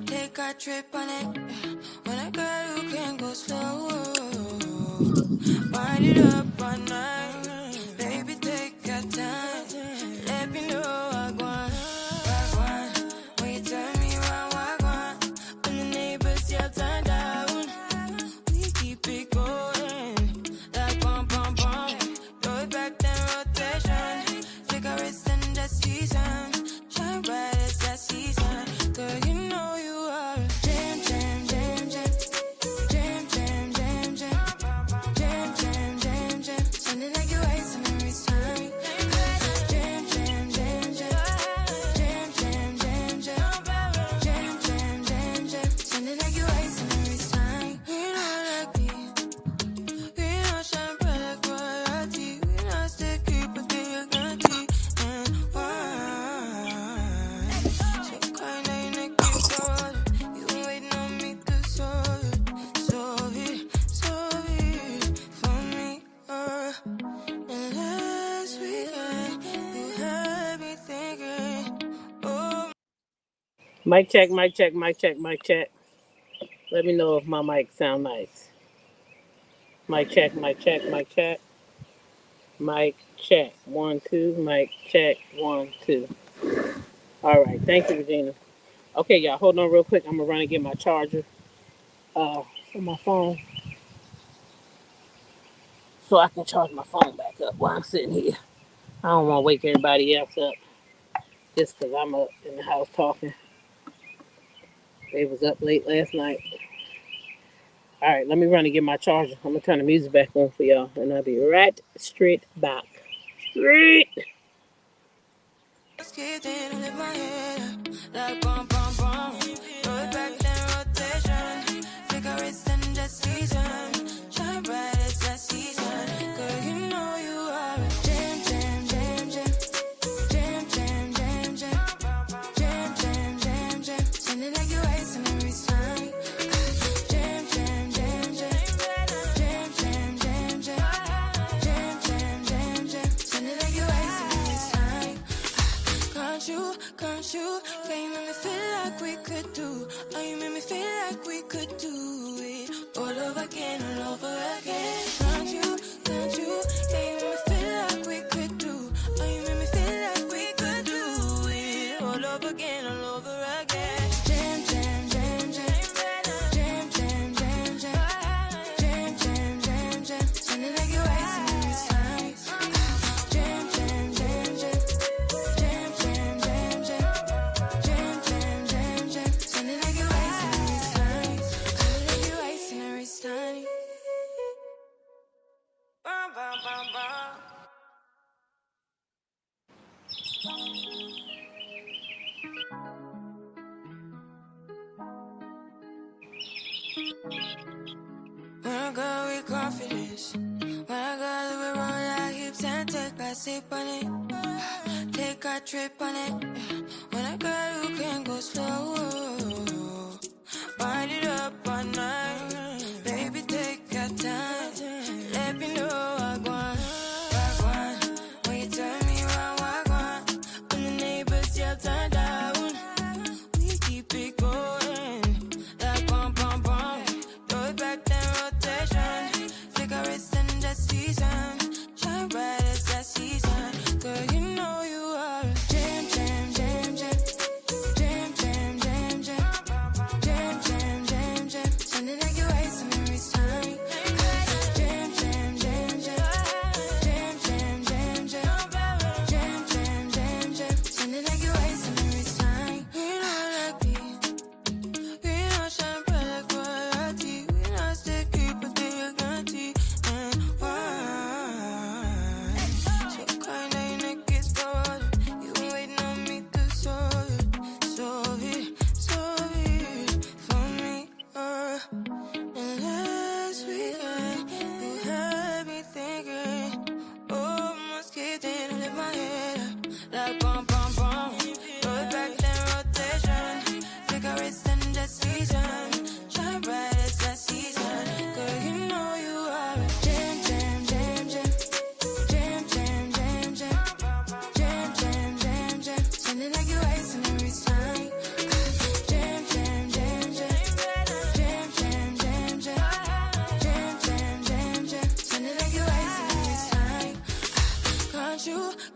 Take a trip on it. When I got it, we can go slow. Wind it up all night. Baby, take your time. Let me know I want. When you turn me around, I want. When the neighbors yell turn down, we keep it going. Like bum bum bum. Throw it back then rotation. Cigarettes in the season. Shine bright as that season. Girl, you know you are a jam, jam, jam, jam. Jam, jam, jam, jam. Jam, jam, jam, jam. Sounding like you're wasting every time. Jam, jam, jam, jam. Jam, jam, jam, jam. Jam, jam, jam, jam. Sounding like you're wasting every time. We know like me. We know shine bright like royalty. We know stay keep it in your guarantee. And why? So kind of you keep going. You been waiting on me to solve it. Solve it for me. And last weekend, you had me thinking, oh. Mic check, mic check, mic check, mic check. Let me know if my mic sound nice. Mic check, mic check, mic check. Mic check. 1, 2. Mic check. 1, 2. All right. Thank you, Regina. Okay, y'all. Hold on real quick. I'm gonna run and get my charger for my phone, so I can charge my phone back up while I'm sitting here. I don't want to wake everybody else up just because I'm up in the house talking. They was up late last night. All right, let me run and get my charger. I'm gonna turn the music back on for y'all, and I'll be right straight back. Straight. Like bum bum bum. Throw it back then rotation. Cigarettes in the season. Shine bright as that season. Girl, you know you are a jam, jam, jam, jam. Jam, jam, jam, jam. Jam, jam, jam, jam. Sounding like you're wasting every time. Jam, jam, jam, jam. Jam, jam, jam, jam. Jam, jam, jam, jam. Sounding like you're wasting every time. Can't you? Yeah, you make me feel like we could do. Oh, you make me feel like we could do it all over again, all over again. Can't you? Yeah, you make me feel like we could do. Oh, you make me feel like we could do it all over again, all over again. Jam, jam, jam, jam. Jam, jam, jam, jam. Jam, jam, jam, jam. Sounding like you're wasting every time. Jam, jam, jam, jam. Jam, jam, jam, jam. Jam, jam, jam, jam. Sounding like you're wasting every time. Sounding like you're wasting every time. Bum, bum, bum, bum. When I got with confidence. When I got it, we roll our hips and take back sip on it. Take a trip on it. When I got it, we can go slow. Wind it up all night. Baby, take your time. Let me know I want. When you turn me around, I want. When the neighbors yell turn down, we keep it going. Like bum bum bum. Throw it back then rotation. Cigarettes in the season. Shine bright as that season. Girl, you know you are a jam, jam, jam, jam. Jam, jam, jam,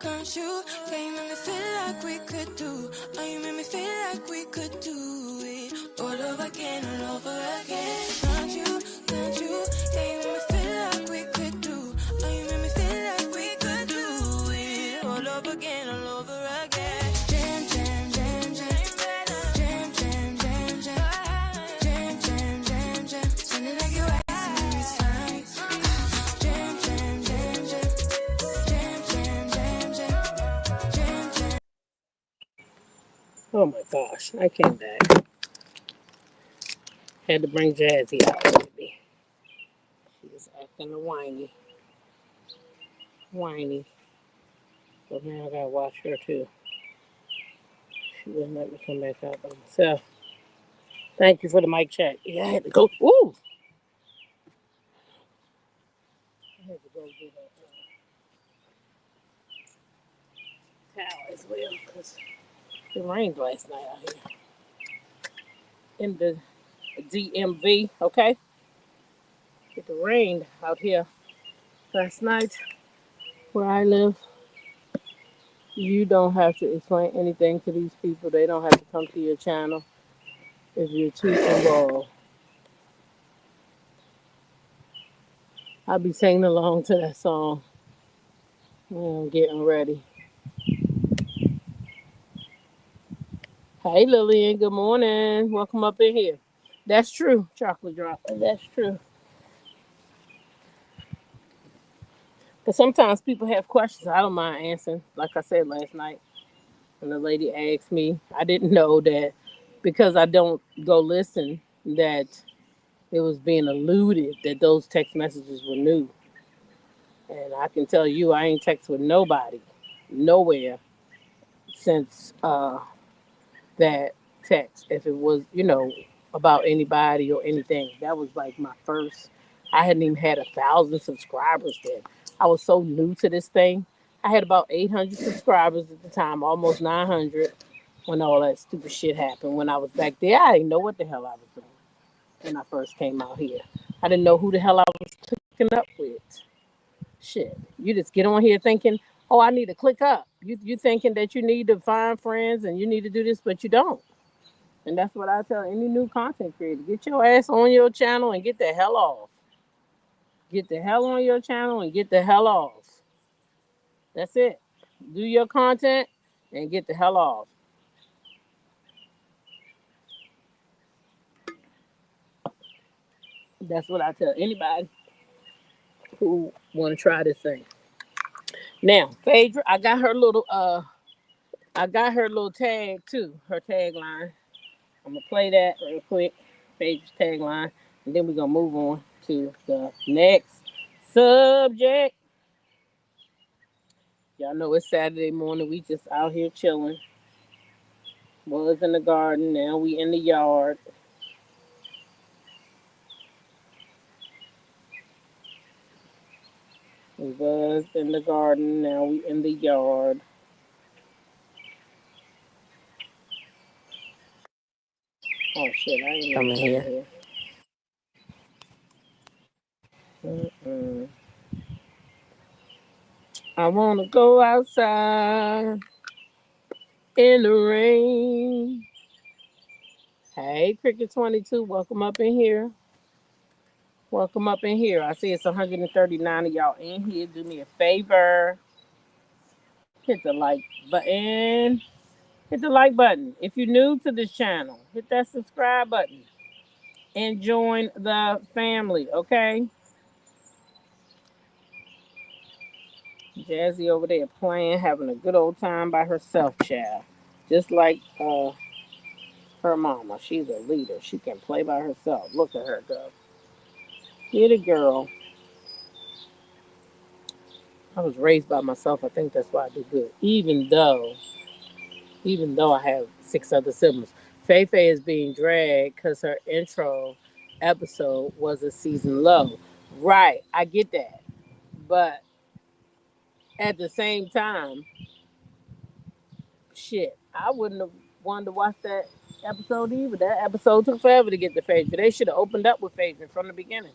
can't you? Yeah, you make me feel like we could do. Oh, you make me feel like we could do it all over again, all over again. Can't you? Can't you? Yeah, you make me feel like we could do. Oh, you make me feel like we could do it all over again, all over again. Jam, jam, jam, jam. Jam, jam, jam, jam. Jam, jam, jam, jam. Spin it like you want to, it's fine. Jam, jam, jam, jam. Jam, jam, jam, jam. Jam, jam. Oh my gosh, I came back. Had to bring Jazzy out with me. She was acting a whiny. So now I gotta watch her too. She wouldn't let me come back out by myself. Thank you for the mic check. Yeah, I had to go. Ooh, I had to go get a towel as well because it rained last night out here in the DMV. Okay, it rained out here last night where I live. You don't have to explain anything to these people. They don't have to come to your channel if you're too involved. I'll be singing along to that song when I'm getting ready. Hey Lillian, good morning. Welcome up in here. That's true, chocolate drop. That's true. But sometimes people have questions. I don't mind answering. Like I said last night, when the lady asked me, I didn't know that because I don't go listen that it was being alluded that those text messages were new. And I can tell you, I ain't text with nobody, nowhere since that text. If it was, about anybody or anything, that was like my first. I hadn't even had 1,000 subscribers then. I was so new to this thing. I had about 800 subscribers at the time, almost 900 when all that stupid shit happened. When I was back there, I didn't know what the hell I was doing when I first came out here. I didn't know who the hell I was picking up with. Shit, you just get on here thinking, oh, I need to click up. You thinking that you need to find friends and you need to do this, but you don't. And that's what I tell any new content creator: get your ass on your channel and get the hell off. Get the hell on your channel and get the hell off. That's it. Do your content and get the hell off. That's what I tell anybody who want to try this thing. Now, Phaedra, I got her little tag too, her tagline. I'm gonna play that real quick, Phaedra's tagline, and then we're gonna move on to the next subject. Y'all know it's Saturday morning. We just out here chilling. Was in the garden. Now we in the yard. We was in the garden. Now we in the yard. Oh shit! I ain't coming here. Mm-mm. I wanna go outside in the rain. Hey, Cricket 22, welcome up in here. Welcome up in here. I see it's 139 of y'all in here. Do me a favor. Hit the like button. Hit the like button. If you're new to this channel, hit that subscribe button and join the family, okay? Jazzy over there playing, having a good old time by herself, child. Just like her mama. She's a leader. She can play by herself. Look at her go. Get a girl. I was raised by myself. I think that's why I do good. Even though I have six other siblings. Faye Faye is being dragged because her intro episode was a season low. Right, I get that. But at the same time, shit, I wouldn't have wanted to watch that episode either. That episode took forever to get to Phaedra. They should have opened up with Phaedra from the beginning.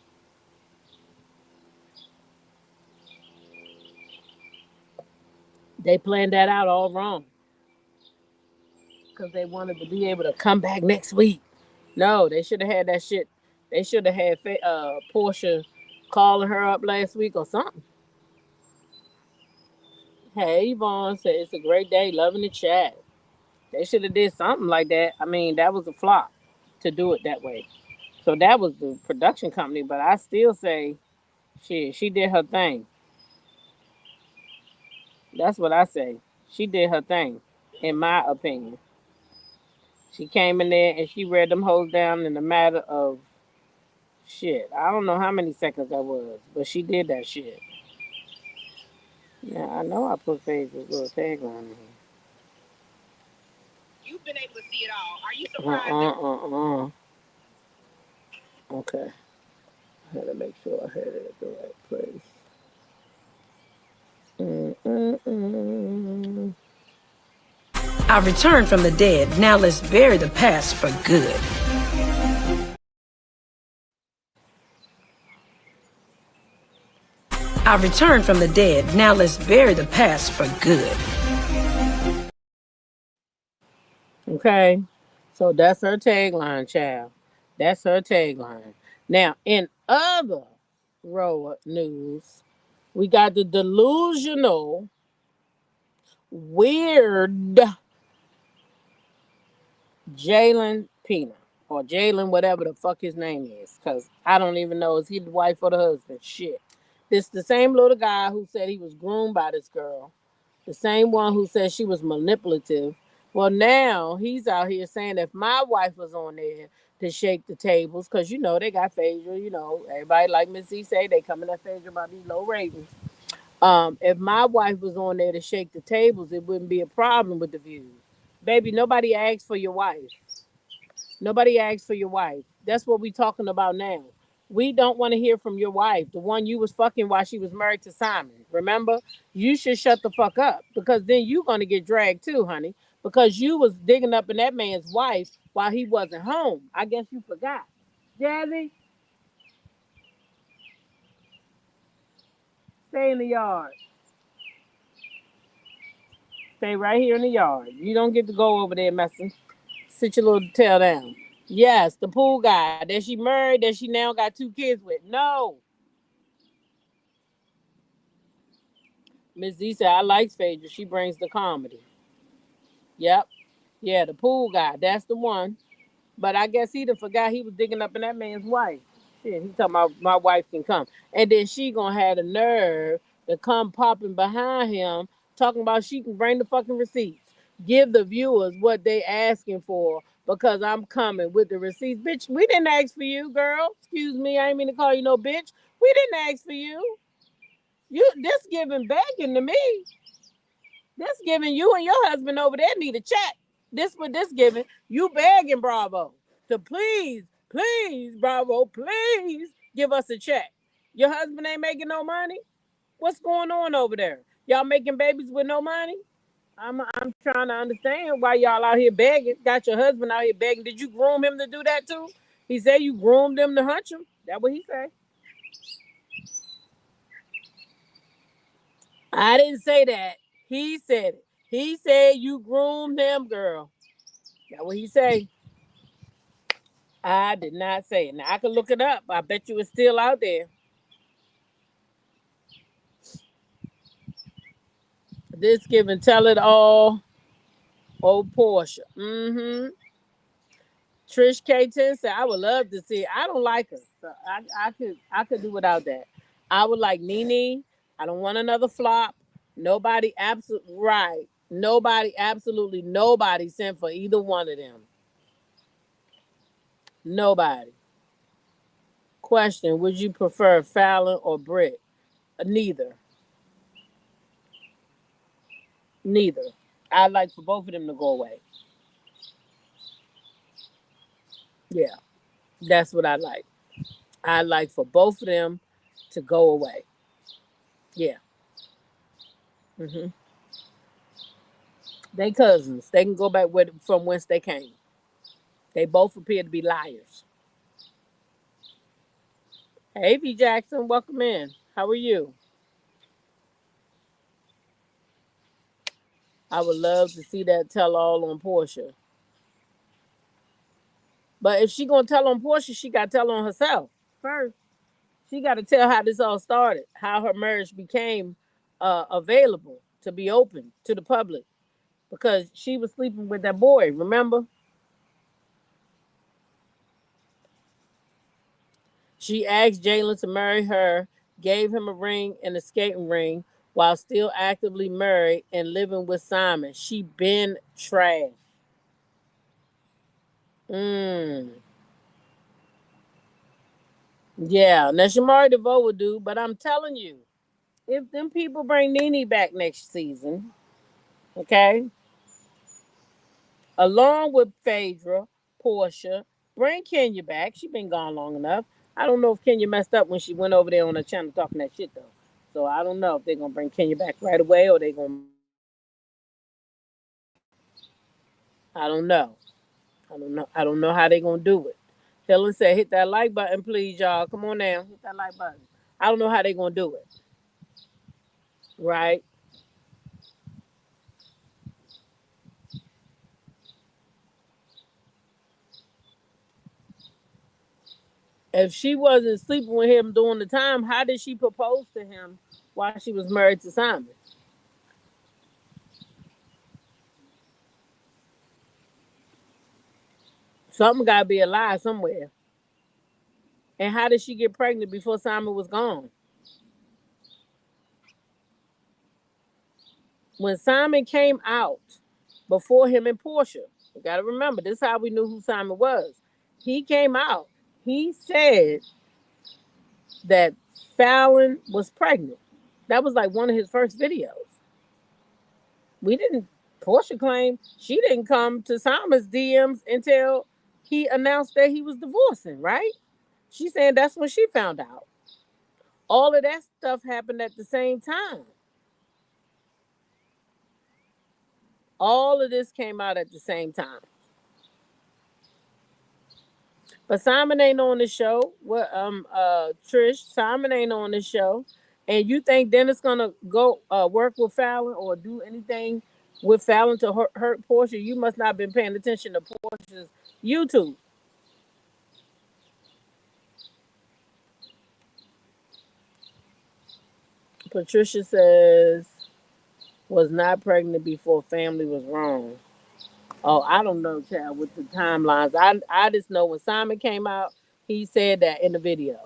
They planned that out all wrong because they wanted to be able to come back next week. No, they should have had that shit. They should have had Portia calling her up last week or something. Hey, Yvonne said it's a great day, loving the chat. They should have did something like that. I mean, that was a flop to do it that way. So that was the production company, but I still say she did her thing. That's what I say. She did her thing, in my opinion. She came in there and she read them hoes down in a matter of shit. I don't know how many seconds that was, but she did that shit. Yeah, I know I put Phaedra's little tagline in here. You've been able to see it all. Are you surprised? Okay. I had to make sure I had it at the right place. Mm-mm-mm. I returned from the dead. Now let's bury the past for good. I returned from the dead. Now let's bury the past for good. Okay. So that's her tagline, child. That's her tagline. Now, in other road news, we got the delusional, weird Jalen Pena. Or Jalen, whatever the fuck his name is. Because I don't even know. Is he the wife or the husband? Shit. This the same little guy who said he was groomed by this girl. The same one who said she was manipulative. Well, now he's out here saying if my wife was on there to shake the tables, because you know they got Phaedra, you know, everybody like Miss Z say they coming at Phaedra about these low ratings. If my wife was on there to shake the tables, it wouldn't be a problem with the views. Baby, nobody asked for your wife. Nobody asked for your wife. That's what we talking about now. We don't want to hear from your wife, the one you was fucking while she was married to Simon. Remember? You should shut the fuck up because then you gonna get dragged too, honey. Because you was digging up in that man's wife while he wasn't home. I guess you forgot. Jazzy, stay in the yard. Stay right here in the yard. You don't get to go over there messing. Sit your little tail down. Yes, the pool guy that she married, that she now got 2 kids with. No. Miss Z said, I like Phaedra. She brings the comedy. Yep. Yeah, the pool guy. That's the one. But I guess he done forgot he was digging up in that man's wife. Shit, he talking about my wife can come. And then she gonna have the nerve to come popping behind him, talking about she can bring the fucking receipts. Give the viewers what they asking for because I'm coming with the receipts. Bitch, we didn't ask for you, girl. Excuse me, I ain't mean to call you no bitch. We didn't ask for you. You this giving begging to me. This giving you and your husband over there need a check. This what this giving. You begging Bravo to please, please, Bravo, please give us a check. Your husband ain't making no money. What's going on over there? Y'all making babies with no money? I'm trying to understand why y'all out here begging. Got your husband out here begging. Did you groom him to do that too? He said you groomed him to hunch him. That what he said. I didn't say that. He said it. He said you groomed him, girl. That what he say. I did not say it. Now I can look it up. I bet you it's still out there. This giving tell it all. Old Portia. Mm-hmm. Trish K10 said I would love to see it. I don't like her. So I could do without that. I would like Nene. I don't want another flop. Nobody absolutely right. Nobody, absolutely nobody sent for either one of them. Nobody. Question: would you prefer Fallon or Britt? Neither. Neither. I'd like for both of them to go away. Yeah, that's what I like. I like for both of them to go away. Yeah. Hmm. They cousins. They can go back from whence they came. They both appear to be liars. Hey, V Jackson, welcome in. How are you? I would love to see that tell all on Portia. But if she gonna tell on Portia, she got to tell on herself first. She got to tell how this all started, how her marriage became available to be open to the public because she was sleeping with that boy. Remember, she asked Jalen to marry her, gave him a ring and a skating ring while still actively married and living with Simon. She been trash. Mm. Yeah, now Shamari DeVoe would do, but I'm telling you, if them people bring Nene back next season, okay, along with Phaedra, Portia, bring Kenya back. She been gone long enough. I don't know if Kenya messed up when she went over there on the channel talking that shit though. So I don't know if they're gonna bring Kenya back right away or they gonna. I don't know. I don't know. I don't know how they gonna do it. Helen said, "Hit that like button, please, y'all. Come on now, hit that like button." I don't know how they gonna do it. Right? If she wasn't sleeping with him during the time, how did she propose to him while she was married to Simon? Something got to be a lie somewhere. And how did she get pregnant before Simon was gone? When Simon came out before him and Portia, you got to remember, this is how we knew who Simon was. He came out. He said that Fallon was pregnant. That was like one of his first videos. We didn't, Portia claimed she didn't come to Simon's DMs until he announced that he was divorcing, right? She said that's when she found out. All of that stuff happened at the same time. All of this came out at the same time. But Simon ain't on the show. What Trish, Simon ain't on the show. And you think Dennis gonna go work with Fallon or do anything with Fallon to hurt Portia? You must not have been paying attention to Portia's YouTube. Patricia says was not pregnant before family was wrong. Oh, I don't know, child, with the timelines. I just know when Simon came out, he said that in the video.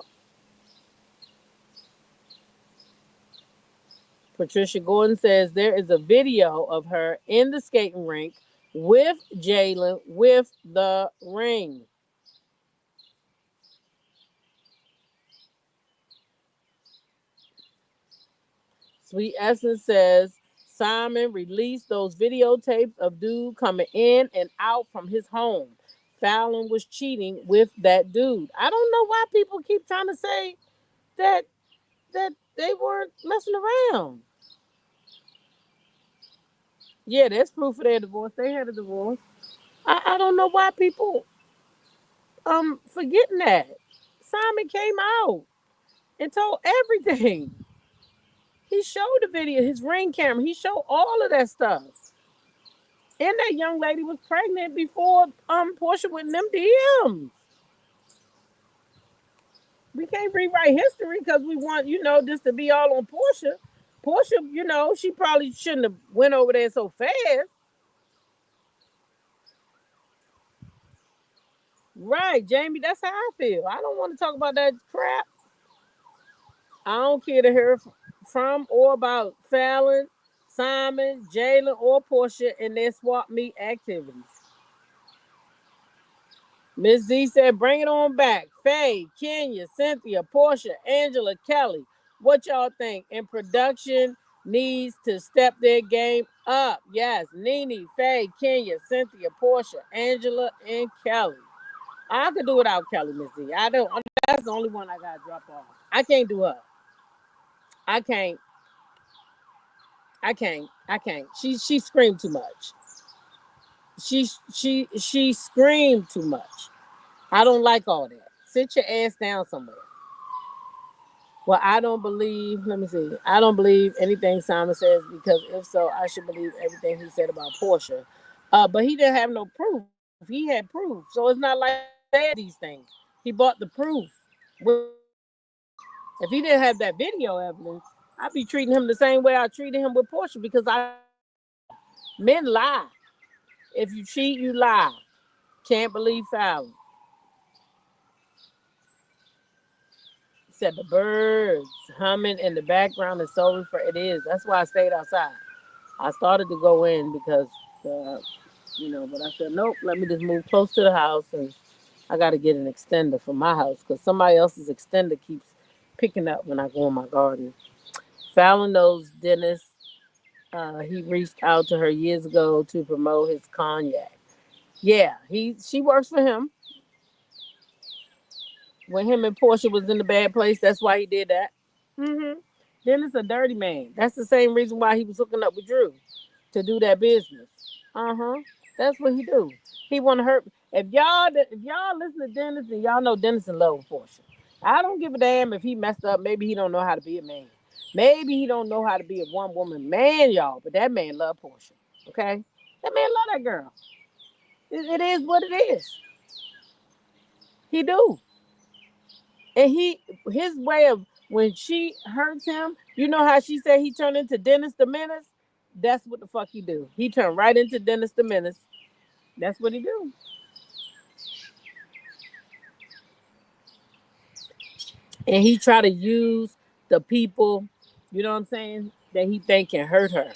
Patricia Gordon says there is a video of her in the skating rink with Jalen with the ring. Sweet Essence says Simon released those videotapes of dude coming in and out from his home. Fallon was cheating with that dude. I don't know why people keep trying to say that they weren't messing around. Yeah, that's proof of their divorce. They had a divorce. I don't know why people forgetting that. Simon came out and told everything. He showed the video, his ring camera. He showed all of that stuff. And that young lady was pregnant before Portia went in them DMs. We can't rewrite history because we want, this to be all on Portia. Portia, she probably shouldn't have went over there so fast. Right, Jamie, that's how I feel. I don't want to talk about that crap. I don't care to hear from or about Fallon, Simon, Jalen, or Portia in their swap meet activities. Miss Z said, bring it on back. Faye, Kenya, Cynthia, Portia, Angela, Kelly. What y'all think? And production needs to step their game up. Yes, Nene, Faye, Kenya, Cynthia, Portia, Angela, and Kelly. I could do without Kelly, Miss Z. I don't. That's the only one I gotta drop off. I can't do her. I can't. I can't. I can't. She screamed too much. She screamed too much. I don't like all that. Sit your ass down somewhere. Well, I don't believe. Let me see. I don't believe anything Simon says because if so, I should believe everything he said about Portia. But he didn't have no proof. He had proof, so it's not like he said these things. He bought the proof. If he didn't have that video evidence, I'd be treating him the same way I treated him with Portia because I men lie. If you cheat, you lie. Can't believe Fallon. Said the birds humming in the background is so for it is. That's why I stayed outside. I started to go in because, but I said nope. Let me just move close to the house, and I got to get an extender for my house because somebody else's extender keeps picking up when I go in my garden. Fallon knows Dennis. He reached out to her years ago to promote his cognac. Yeah, she works for him. When him and Portia was in the bad place, that's why he did that. Mm-hmm. Dennis a dirty man. That's the same reason why he was hooking up with Drew to do that business. Uh-huh. That's what he do. He want to hurt. If y'all listen to Dennis, and y'all know Dennis in love with Portia. I don't give a damn if he messed up. Maybe he don't know how to be a man. Maybe he don't know how to be a one woman man, y'all. But that man love Portia. Okay, that man love that girl. It is what it is. He do. And his way of when she hurts him, you know how she said he turned into Dennis the Menace? That's what the fuck he do. He turned right into Dennis the Menace. That's what he do. And he try to use the people, you know what I'm saying, that he think can hurt her.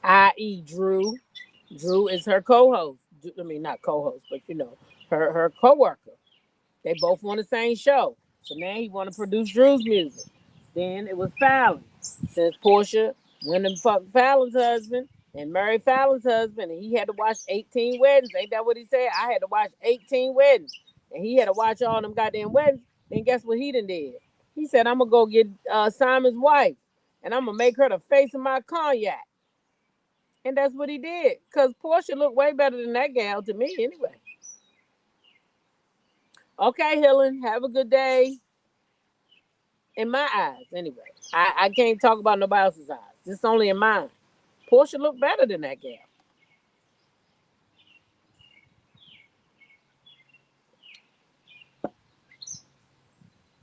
I.e. Drew. Drew is her co-host. I mean not co-host, but her co-worker. They both on the same show. So now he want to produce Drew's music. Then it was Fallon. Since Portia went and fucked Fallon's husband and married Fallon's husband, and he had to watch 18 weddings. Ain't that what he said? I had to watch 18 weddings. And he had to watch all them goddamn weddings. Then guess what he done did? He said, I'm going to go get Simon's wife, and I'm going to make her the face of my cognac. And that's what he did. Because Portia looked way better than that gal to me anyway. Okay, Helen, have a good day. In my eyes, anyway. I can't talk about nobody else's eyes. It's only in mine. Portia looked better than that gal.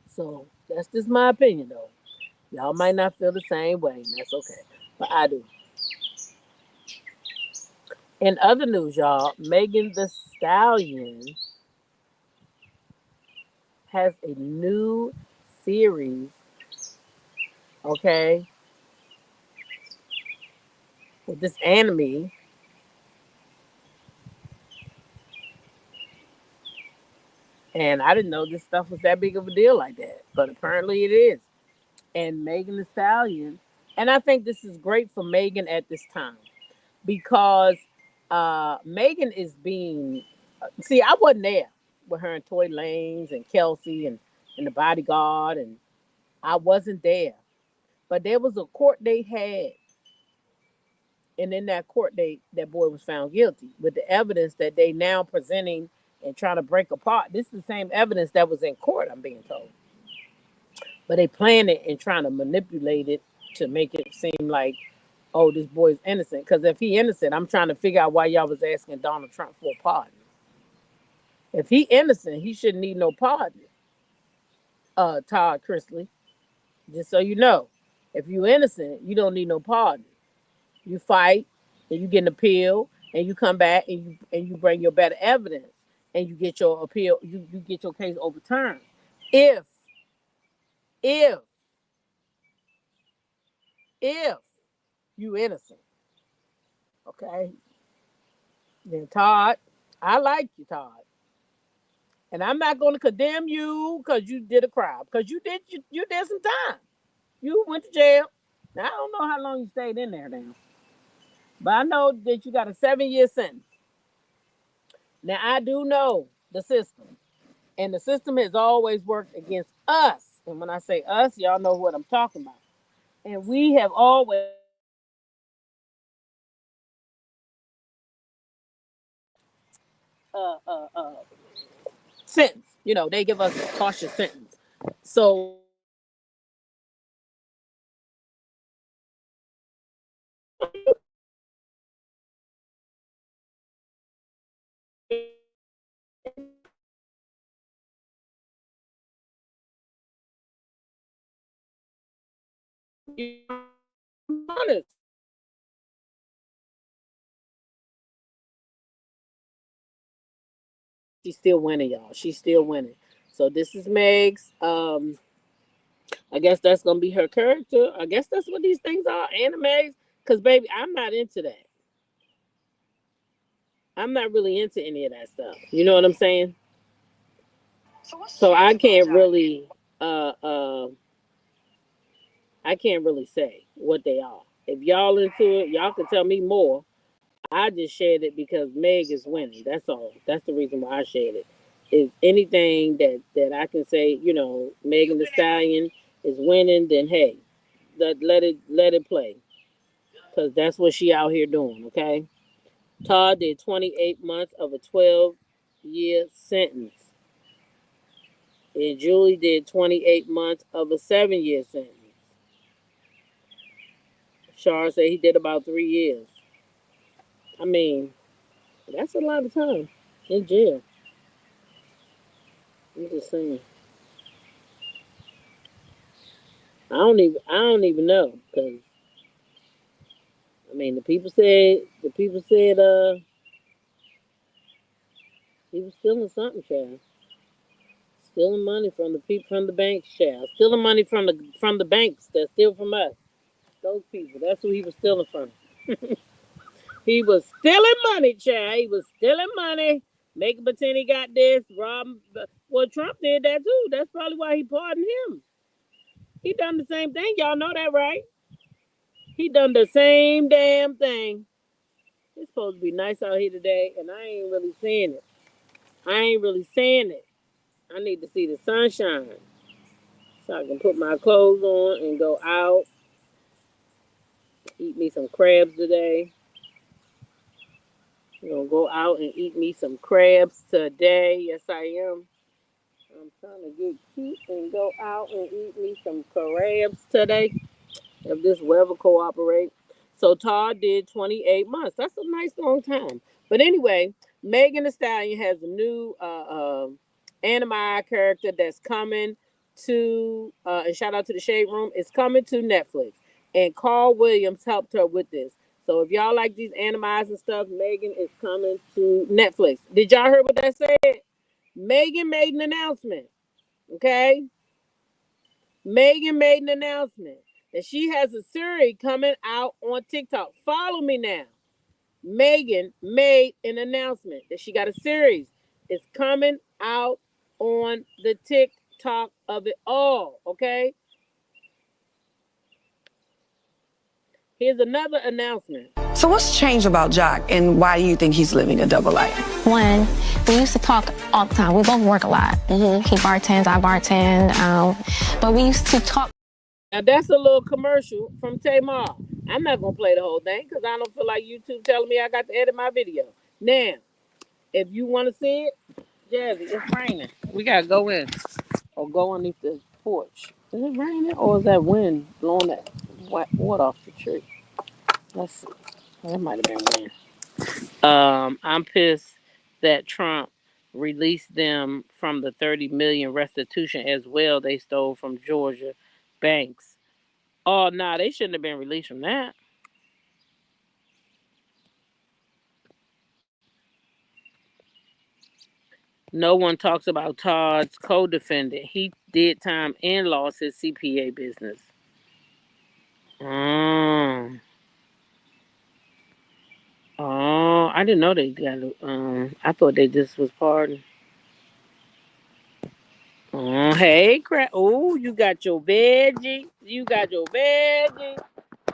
So that's just my opinion, though. Y'all might not feel the same way, and that's okay. But I do. In other news, y'all, Megan the Stallion has a new series, okay, with this anime. And I didn't know this stuff was that big of a deal like that. But apparently it is. And Megan the Stallion. And I think this is great for Megan at this time because Megan is being. See, I wasn't there with her and Toy Lanez and Kelsey and the bodyguard, and I wasn't there. But there was a court date had, and in that court date, that boy was found guilty with the evidence that they now presenting and trying to break apart. This is the same evidence that was in court, I'm being told. But they plan it and trying to manipulate it to make it seem like, oh, this boy's innocent. Because if he innocent, I'm trying to figure out why y'all was asking Donald Trump for a pardon. If he innocent, he shouldn't need no pardon. Todd Chrisley, just so you know, if you innocent, you don't need no pardon. You fight and you get an appeal and you come back and you bring your better evidence and you get your appeal, you get your case overturned. If if if you innocent, okay, then Todd, I like you, Todd. And I'm not going to condemn you because you did a crime. Because you did some time. You went to jail. Now, I don't know how long you stayed in there now. But I know that you got a 7-year sentence. Now, I do know the system. And the system has always worked against us. And when I say us, y'all know what I'm talking about. And we have always uh, uh, uh, sentence. They give us a cautious sentence. So honest. She's still winning, y'all. She's still winning. So this is Meg's. I guess that's gonna be her character. I guess that's what these things are, animes. Cause baby, I'm not into that. I'm not really into any of that stuff. You know what I'm saying? So uh uh I can't really say what they are. If y'all into it, y'all can tell me more. I just shared it because Meg is winning. That's all. That's the reason why I shared it. If anything that I can say, Megan the Stallion is winning, then hey, let it play, because that's what she out here doing. Okay. Todd did 28 months of a 12-year sentence, and Julie did 28 months of a 7-year sentence. Char said he did about 3 years. I mean, that's a lot of time in jail. I'm just saying. I don't even know, because I mean the people said he was stealing something, child. Stealing money from the people, from the banks, child. Stealing money from the banks that steal from us. Those people. That's who he was stealing from. He was stealing money, child. He was stealing money. Making pretend he got this. Rob. Well, Trump did that too. That's probably why he pardoned him. He done the same thing. Y'all know that, right? He done the same damn thing. It's supposed to be nice out here today, and I ain't really seeing it. I ain't really seeing it. I need to see the sunshine so I can put my clothes on and go out, eat me some crabs today. I'm gonna go out and eat me some crabs today. Yes, I am. I'm trying to get cute and go out and eat me some crabs today, if this weather cooperate. So Todd did 28 months. That's a nice long time. But anyway, Megan Thee Stallion has a new anime character that's coming to, and shout out to the Shade Room, it's coming to Netflix. And Carl Williams helped her with this. So if y'all like these animes and stuff, Megan is coming to Netflix. Did y'all hear what that said? Megan made an announcement. Okay? Megan made an announcement that she has a series coming out on TikTok. Follow me now. Megan made an announcement that she got a series. It's coming out on the TikTok of it all. Okay. Here's another announcement. So what's changed about Jock, and why do you think he's living a double life? One, we used to talk all the time. We both work a lot. He bartends, I bartend. But we used to talk. Now that's a little commercial from Tamar. I'm not gonna play the whole thing because I don't feel like YouTube telling me I got to edit my video. Now, if you want to see it, Jazzy, it's raining. We gotta go in or go underneath the porch. Is it raining or is that wind blowing that water off the tree? Let's see. That might have been wind. I'm pissed that Trump released them from the 30 million restitution as well they stole from Georgia banks. Oh, nah, they shouldn't have been released from that. No one talks about Todd's co-defendant. He did time and lost his CPA business. Oh, I didn't know they got. I thought they just was pardoned. Oh, hey, crap! Oh, you got your veggie. You got your veggie.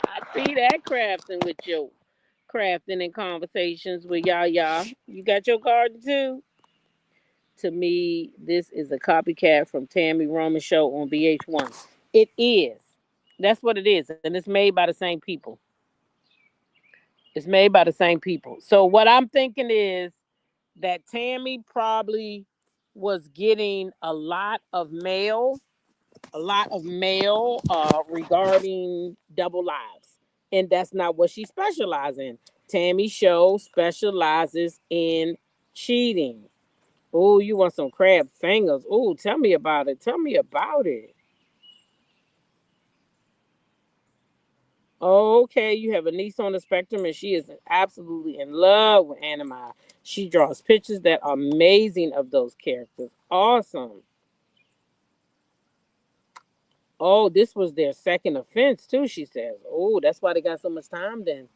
I see that crafting with your crafting and conversations with y'all. You got your garden too. To me, this is a copycat from Tammy Roman show on VH1. It is. That's what it is, and it's made by the same people. It's made by the same people. So what I'm thinking is that Tammy probably was getting a lot of mail regarding double lives, and that's not what she specializes in. Tammy Show specializes in cheating. Oh, you want some crab fingers? Oh, tell me about it. Tell me about it. Okay, you have a niece on the spectrum, and she is absolutely in love with anime. She draws pictures that are amazing of those characters. Awesome. Oh, this was their second offense too, she says. Oh, that's why they got so much time then.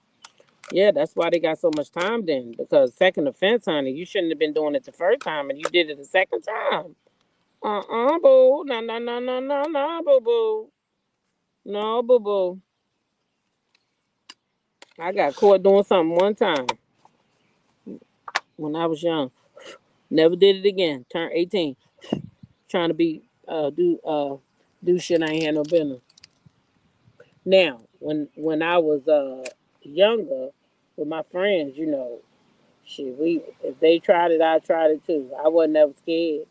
Yeah, that's why they got so much time then. Because second offense, honey, you shouldn't have been doing it the first time and you did it the second time. Boo. No, no, no, no, no, no, boo boo. No, boo boo. I got caught doing something one time when I was young. Never did it again. Turned 18. Trying to be do shit I ain't had no business. Now, when I was younger with my friends, you know, shit, we if they tried it, I tried it too. I wasn't ever scared.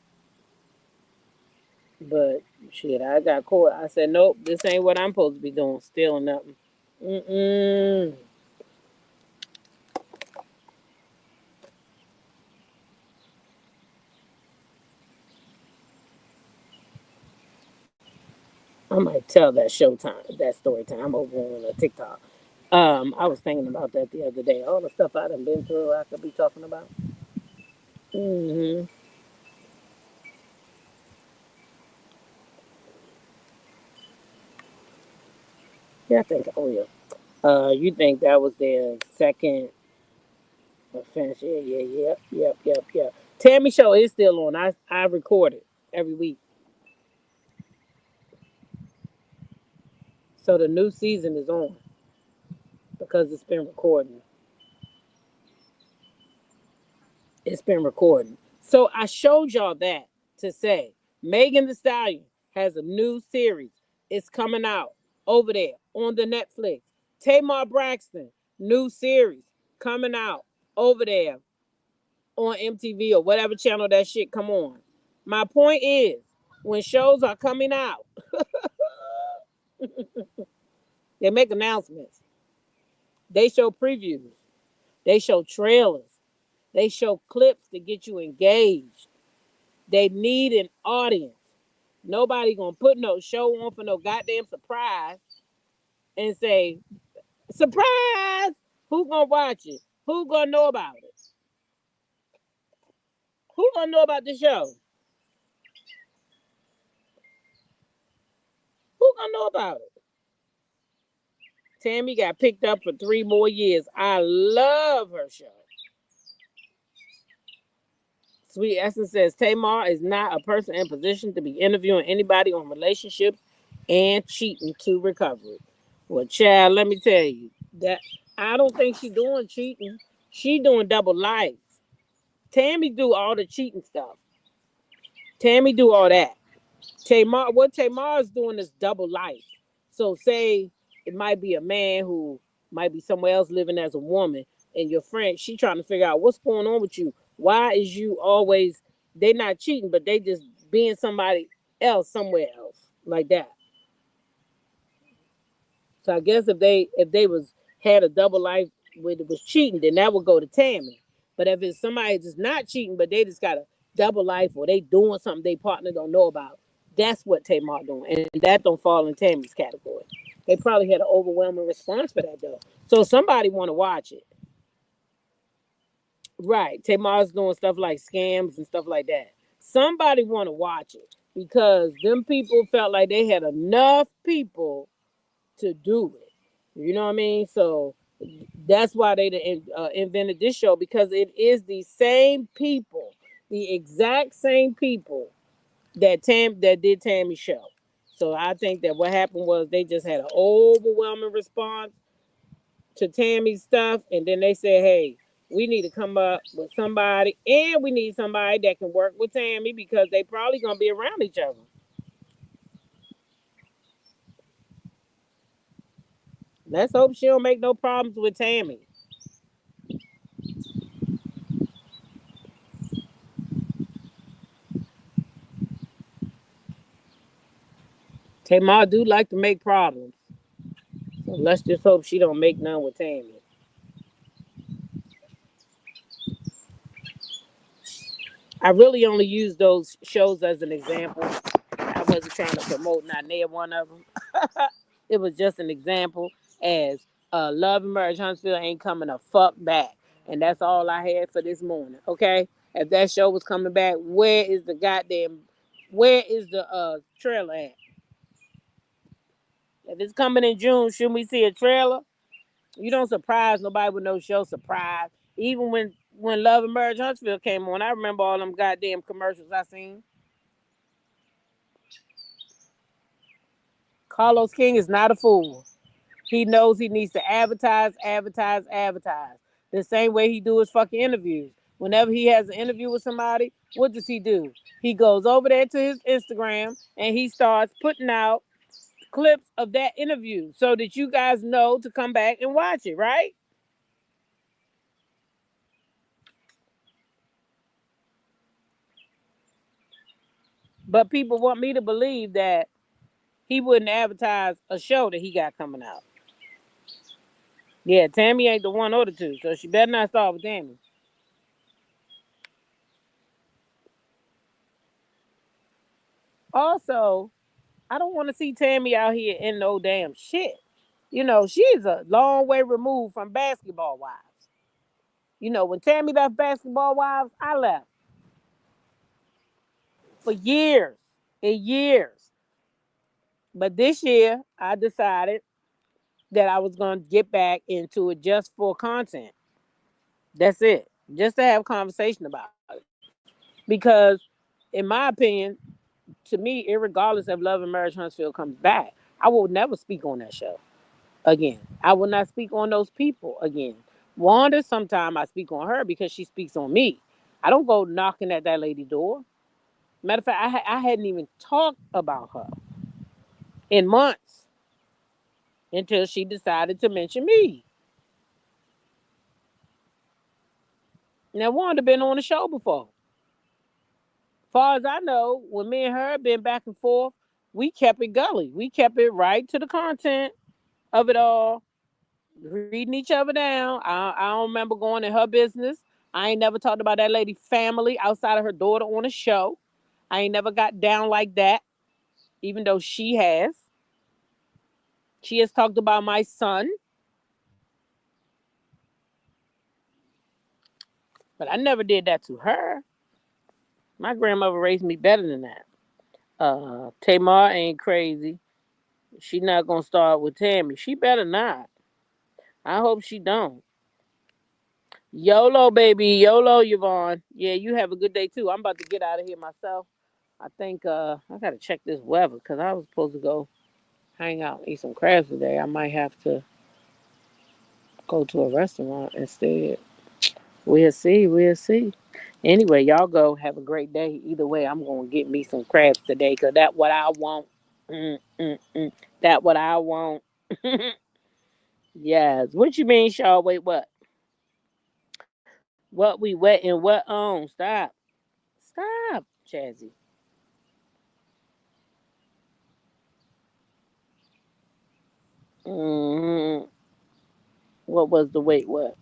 But shit, I got caught. I said, nope, this ain't what I'm supposed to be doing, stealing nothing. Mm-mm. I might tell that showtime, that story time over on TikTok. I was thinking about that the other day. All the stuff I done been through, I could be talking about. Hmm. Yeah, I think. Oh yeah. You think that was their second offense? Yeah, yeah, yeah, yep, yep, yep. Tammy show is still on. I record it every week, so the new season is on because it's been recording. It's been recording. So I showed y'all that to say Megan the Stallion has a new series. It's coming out over there on the Netflix. Tamar Braxton, new series coming out over there on MTV or whatever channel that shit come on. My point is, when shows are coming out, they make announcements. They show previews. They show trailers. They show clips to get you engaged. They need an audience. Nobody gonna put no show on for no goddamn surprise and say, surprise! Who gonna watch it? Who gonna know about it? Who gonna know about the show? Who gonna know about it? Tammy got picked up for 3 more years. I love her show. Sweet Essence says Tamar is not a person in position to be interviewing anybody on relationships and cheating to recovery. Well, child, let me tell you that I don't think she's doing cheating. She doing double life. Tammy do all the cheating stuff. Tammy do all that. What Tamar is doing is double life. So say it might be a man who might be somewhere else living as a woman, and your friend, she trying to figure out what's going on with you. Why is you always they not cheating, but they just being somebody else somewhere else like that. So I guess if they was had a double life where it was cheating, then that would go to Tammy. But if it's somebody just not cheating, but they just got a double life or they doing something they partner don't know about, that's what Tamar doing, and that don't fall in Tammy's category. They probably had an overwhelming response for that though. So somebody want to watch it, right? Tamar's doing stuff like scams and stuff like that. Somebody want to watch it because them people felt like they had enough people to do it. You know what I mean? So that's why they invented this show because it is the same people, the exact same people that did Tammy's show. So I think that what happened was they just had an overwhelming response to Tammy's stuff, and then they said, "Hey, we need to come up with somebody, and we need somebody that can work with Tammy because they probably gonna be around each other." Let's hope she don't make no problems with Tammy. Tamar do like to make problems. So let's just hope she don't make none with Tammy. I really only use those shows as an example. I wasn't trying to promote not near one of them. It was just an example as Love and Marriage Huntsville ain't coming a fuck back. And that's all I had for this morning. Okay? If that show was coming back, where is the trailer at? If it's coming in June, shouldn't we see a trailer? You don't surprise nobody with no show surprise. Even when Love and Marriage Huntsville came on, I remember all them goddamn commercials I seen. Carlos King is not a fool. He knows he needs to advertise, advertise, advertise. The same way he do his fucking interviews. Whenever he has an interview with somebody, what does he do? He goes over there to his Instagram and he starts putting out clips of that interview so that you guys know to come back and watch it, right? But people want me to believe that he wouldn't advertise a show that he got coming out. Yeah, Tammy ain't the one or the two, so she better not start with Tammy. Also, I don't want to see Tammy out here in no damn shit. You know, she's a long way removed from Basketball Wives. You know, when Tammy left Basketball Wives, I left for years and years. But this year, I decided that I was going to get back into it just for content. That's it. Just to have conversation about it. Because, in my opinion, to me, regardless of Love and Marriage Huntsville comes back, I will never speak on that show again. I will not speak on those people again. Wanda, sometimes I speak on her because she speaks on me. I don't go knocking at that lady door. Matter of fact, I hadn't even talked about her in months until she decided to mention me. Now, Wanda been on the show before. Far as I know, when me and her been back and forth, we kept it gully. We kept it right to the content of it all, reading each other down. I don't remember going in her business. I ain't never talked about that lady family outside of her daughter on a show. I ain't never got down like that, even though she has. She has talked about my son, but I never did that to her. My grandmother raised me better than that. Tamar ain't crazy. She not gonna start with Tammy. She better not. I hope she don't. YOLO, baby. YOLO, Yvonne. Yeah, you have a good day too. I'm about to get out of here myself. I think I gotta check this weather because I was supposed to go hang out and eat some crabs today. I might have to go to a restaurant instead. We'll see. We'll see. Anyway, y'all go have a great day. Either way, I'm gonna get me some crabs today because that's what I want. Mm. That what I want. Yes. What you mean, Shaw? Wait, what? What we wet and what on? Stop. Stop, Chazzy. Mm, what was the wait? What?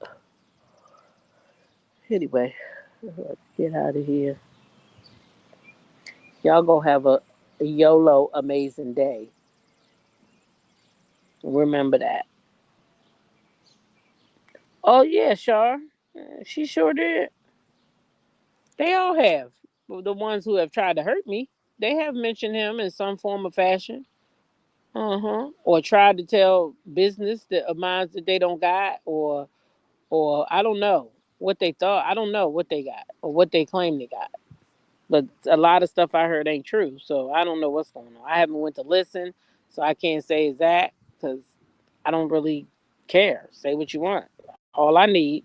Anyway, let's get out of here. Y'all go have a YOLO amazing day. Remember that. Oh yeah, Shar. She sure did. They all have. The ones who have tried to hurt me, they have mentioned him in some form or fashion. Uh-huh. Or tried to tell business that of mine that they don't got, or I don't know what they thought. I don't know what they got or what they claim they got. But a lot of stuff I heard ain't true, so I don't know what's going on. I haven't went to listen, so I can't say is that because I don't really care. Say what you want. All I need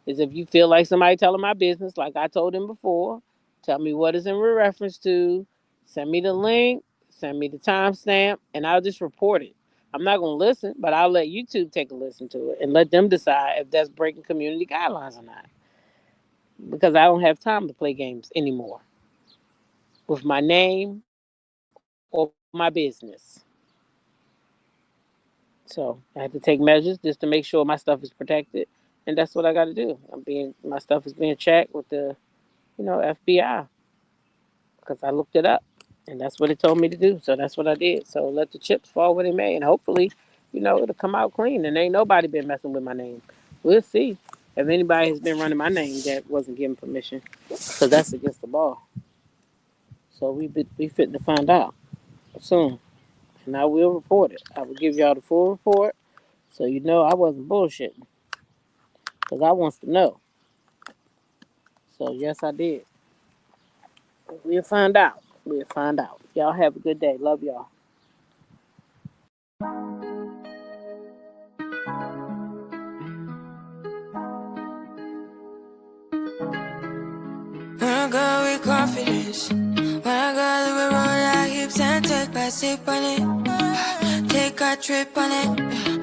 is if you feel like somebody telling my business, like I told him before, tell me what is in reference to, send me the link, send me the timestamp, and I'll just report it. I'm not gonna listen, but I'll let YouTube take a listen to it and let them decide if that's breaking community guidelines or not. Because I don't have time to play games anymore with my name or my business. So I had to take measures just to make sure my stuff is protected, and that's what I got to do. My stuff is being checked with the FBI because I looked it up, and that's what it told me to do. So that's what I did. So let the chips fall where they may, and hopefully, it'll come out clean. And ain't nobody been messing with my name. We'll see if anybody has been running my name that wasn't given permission, because that's against the law. So we fit to find out soon, and I will report it. I will give y'all the full report, so I wasn't bullshitting, because I wants to know. So yes, I did. We'll find out. We'll find out. Y'all have a good day. Love y'all. When I go with confidence, when I go we roll our hips and take back sip on it, take a trip on it.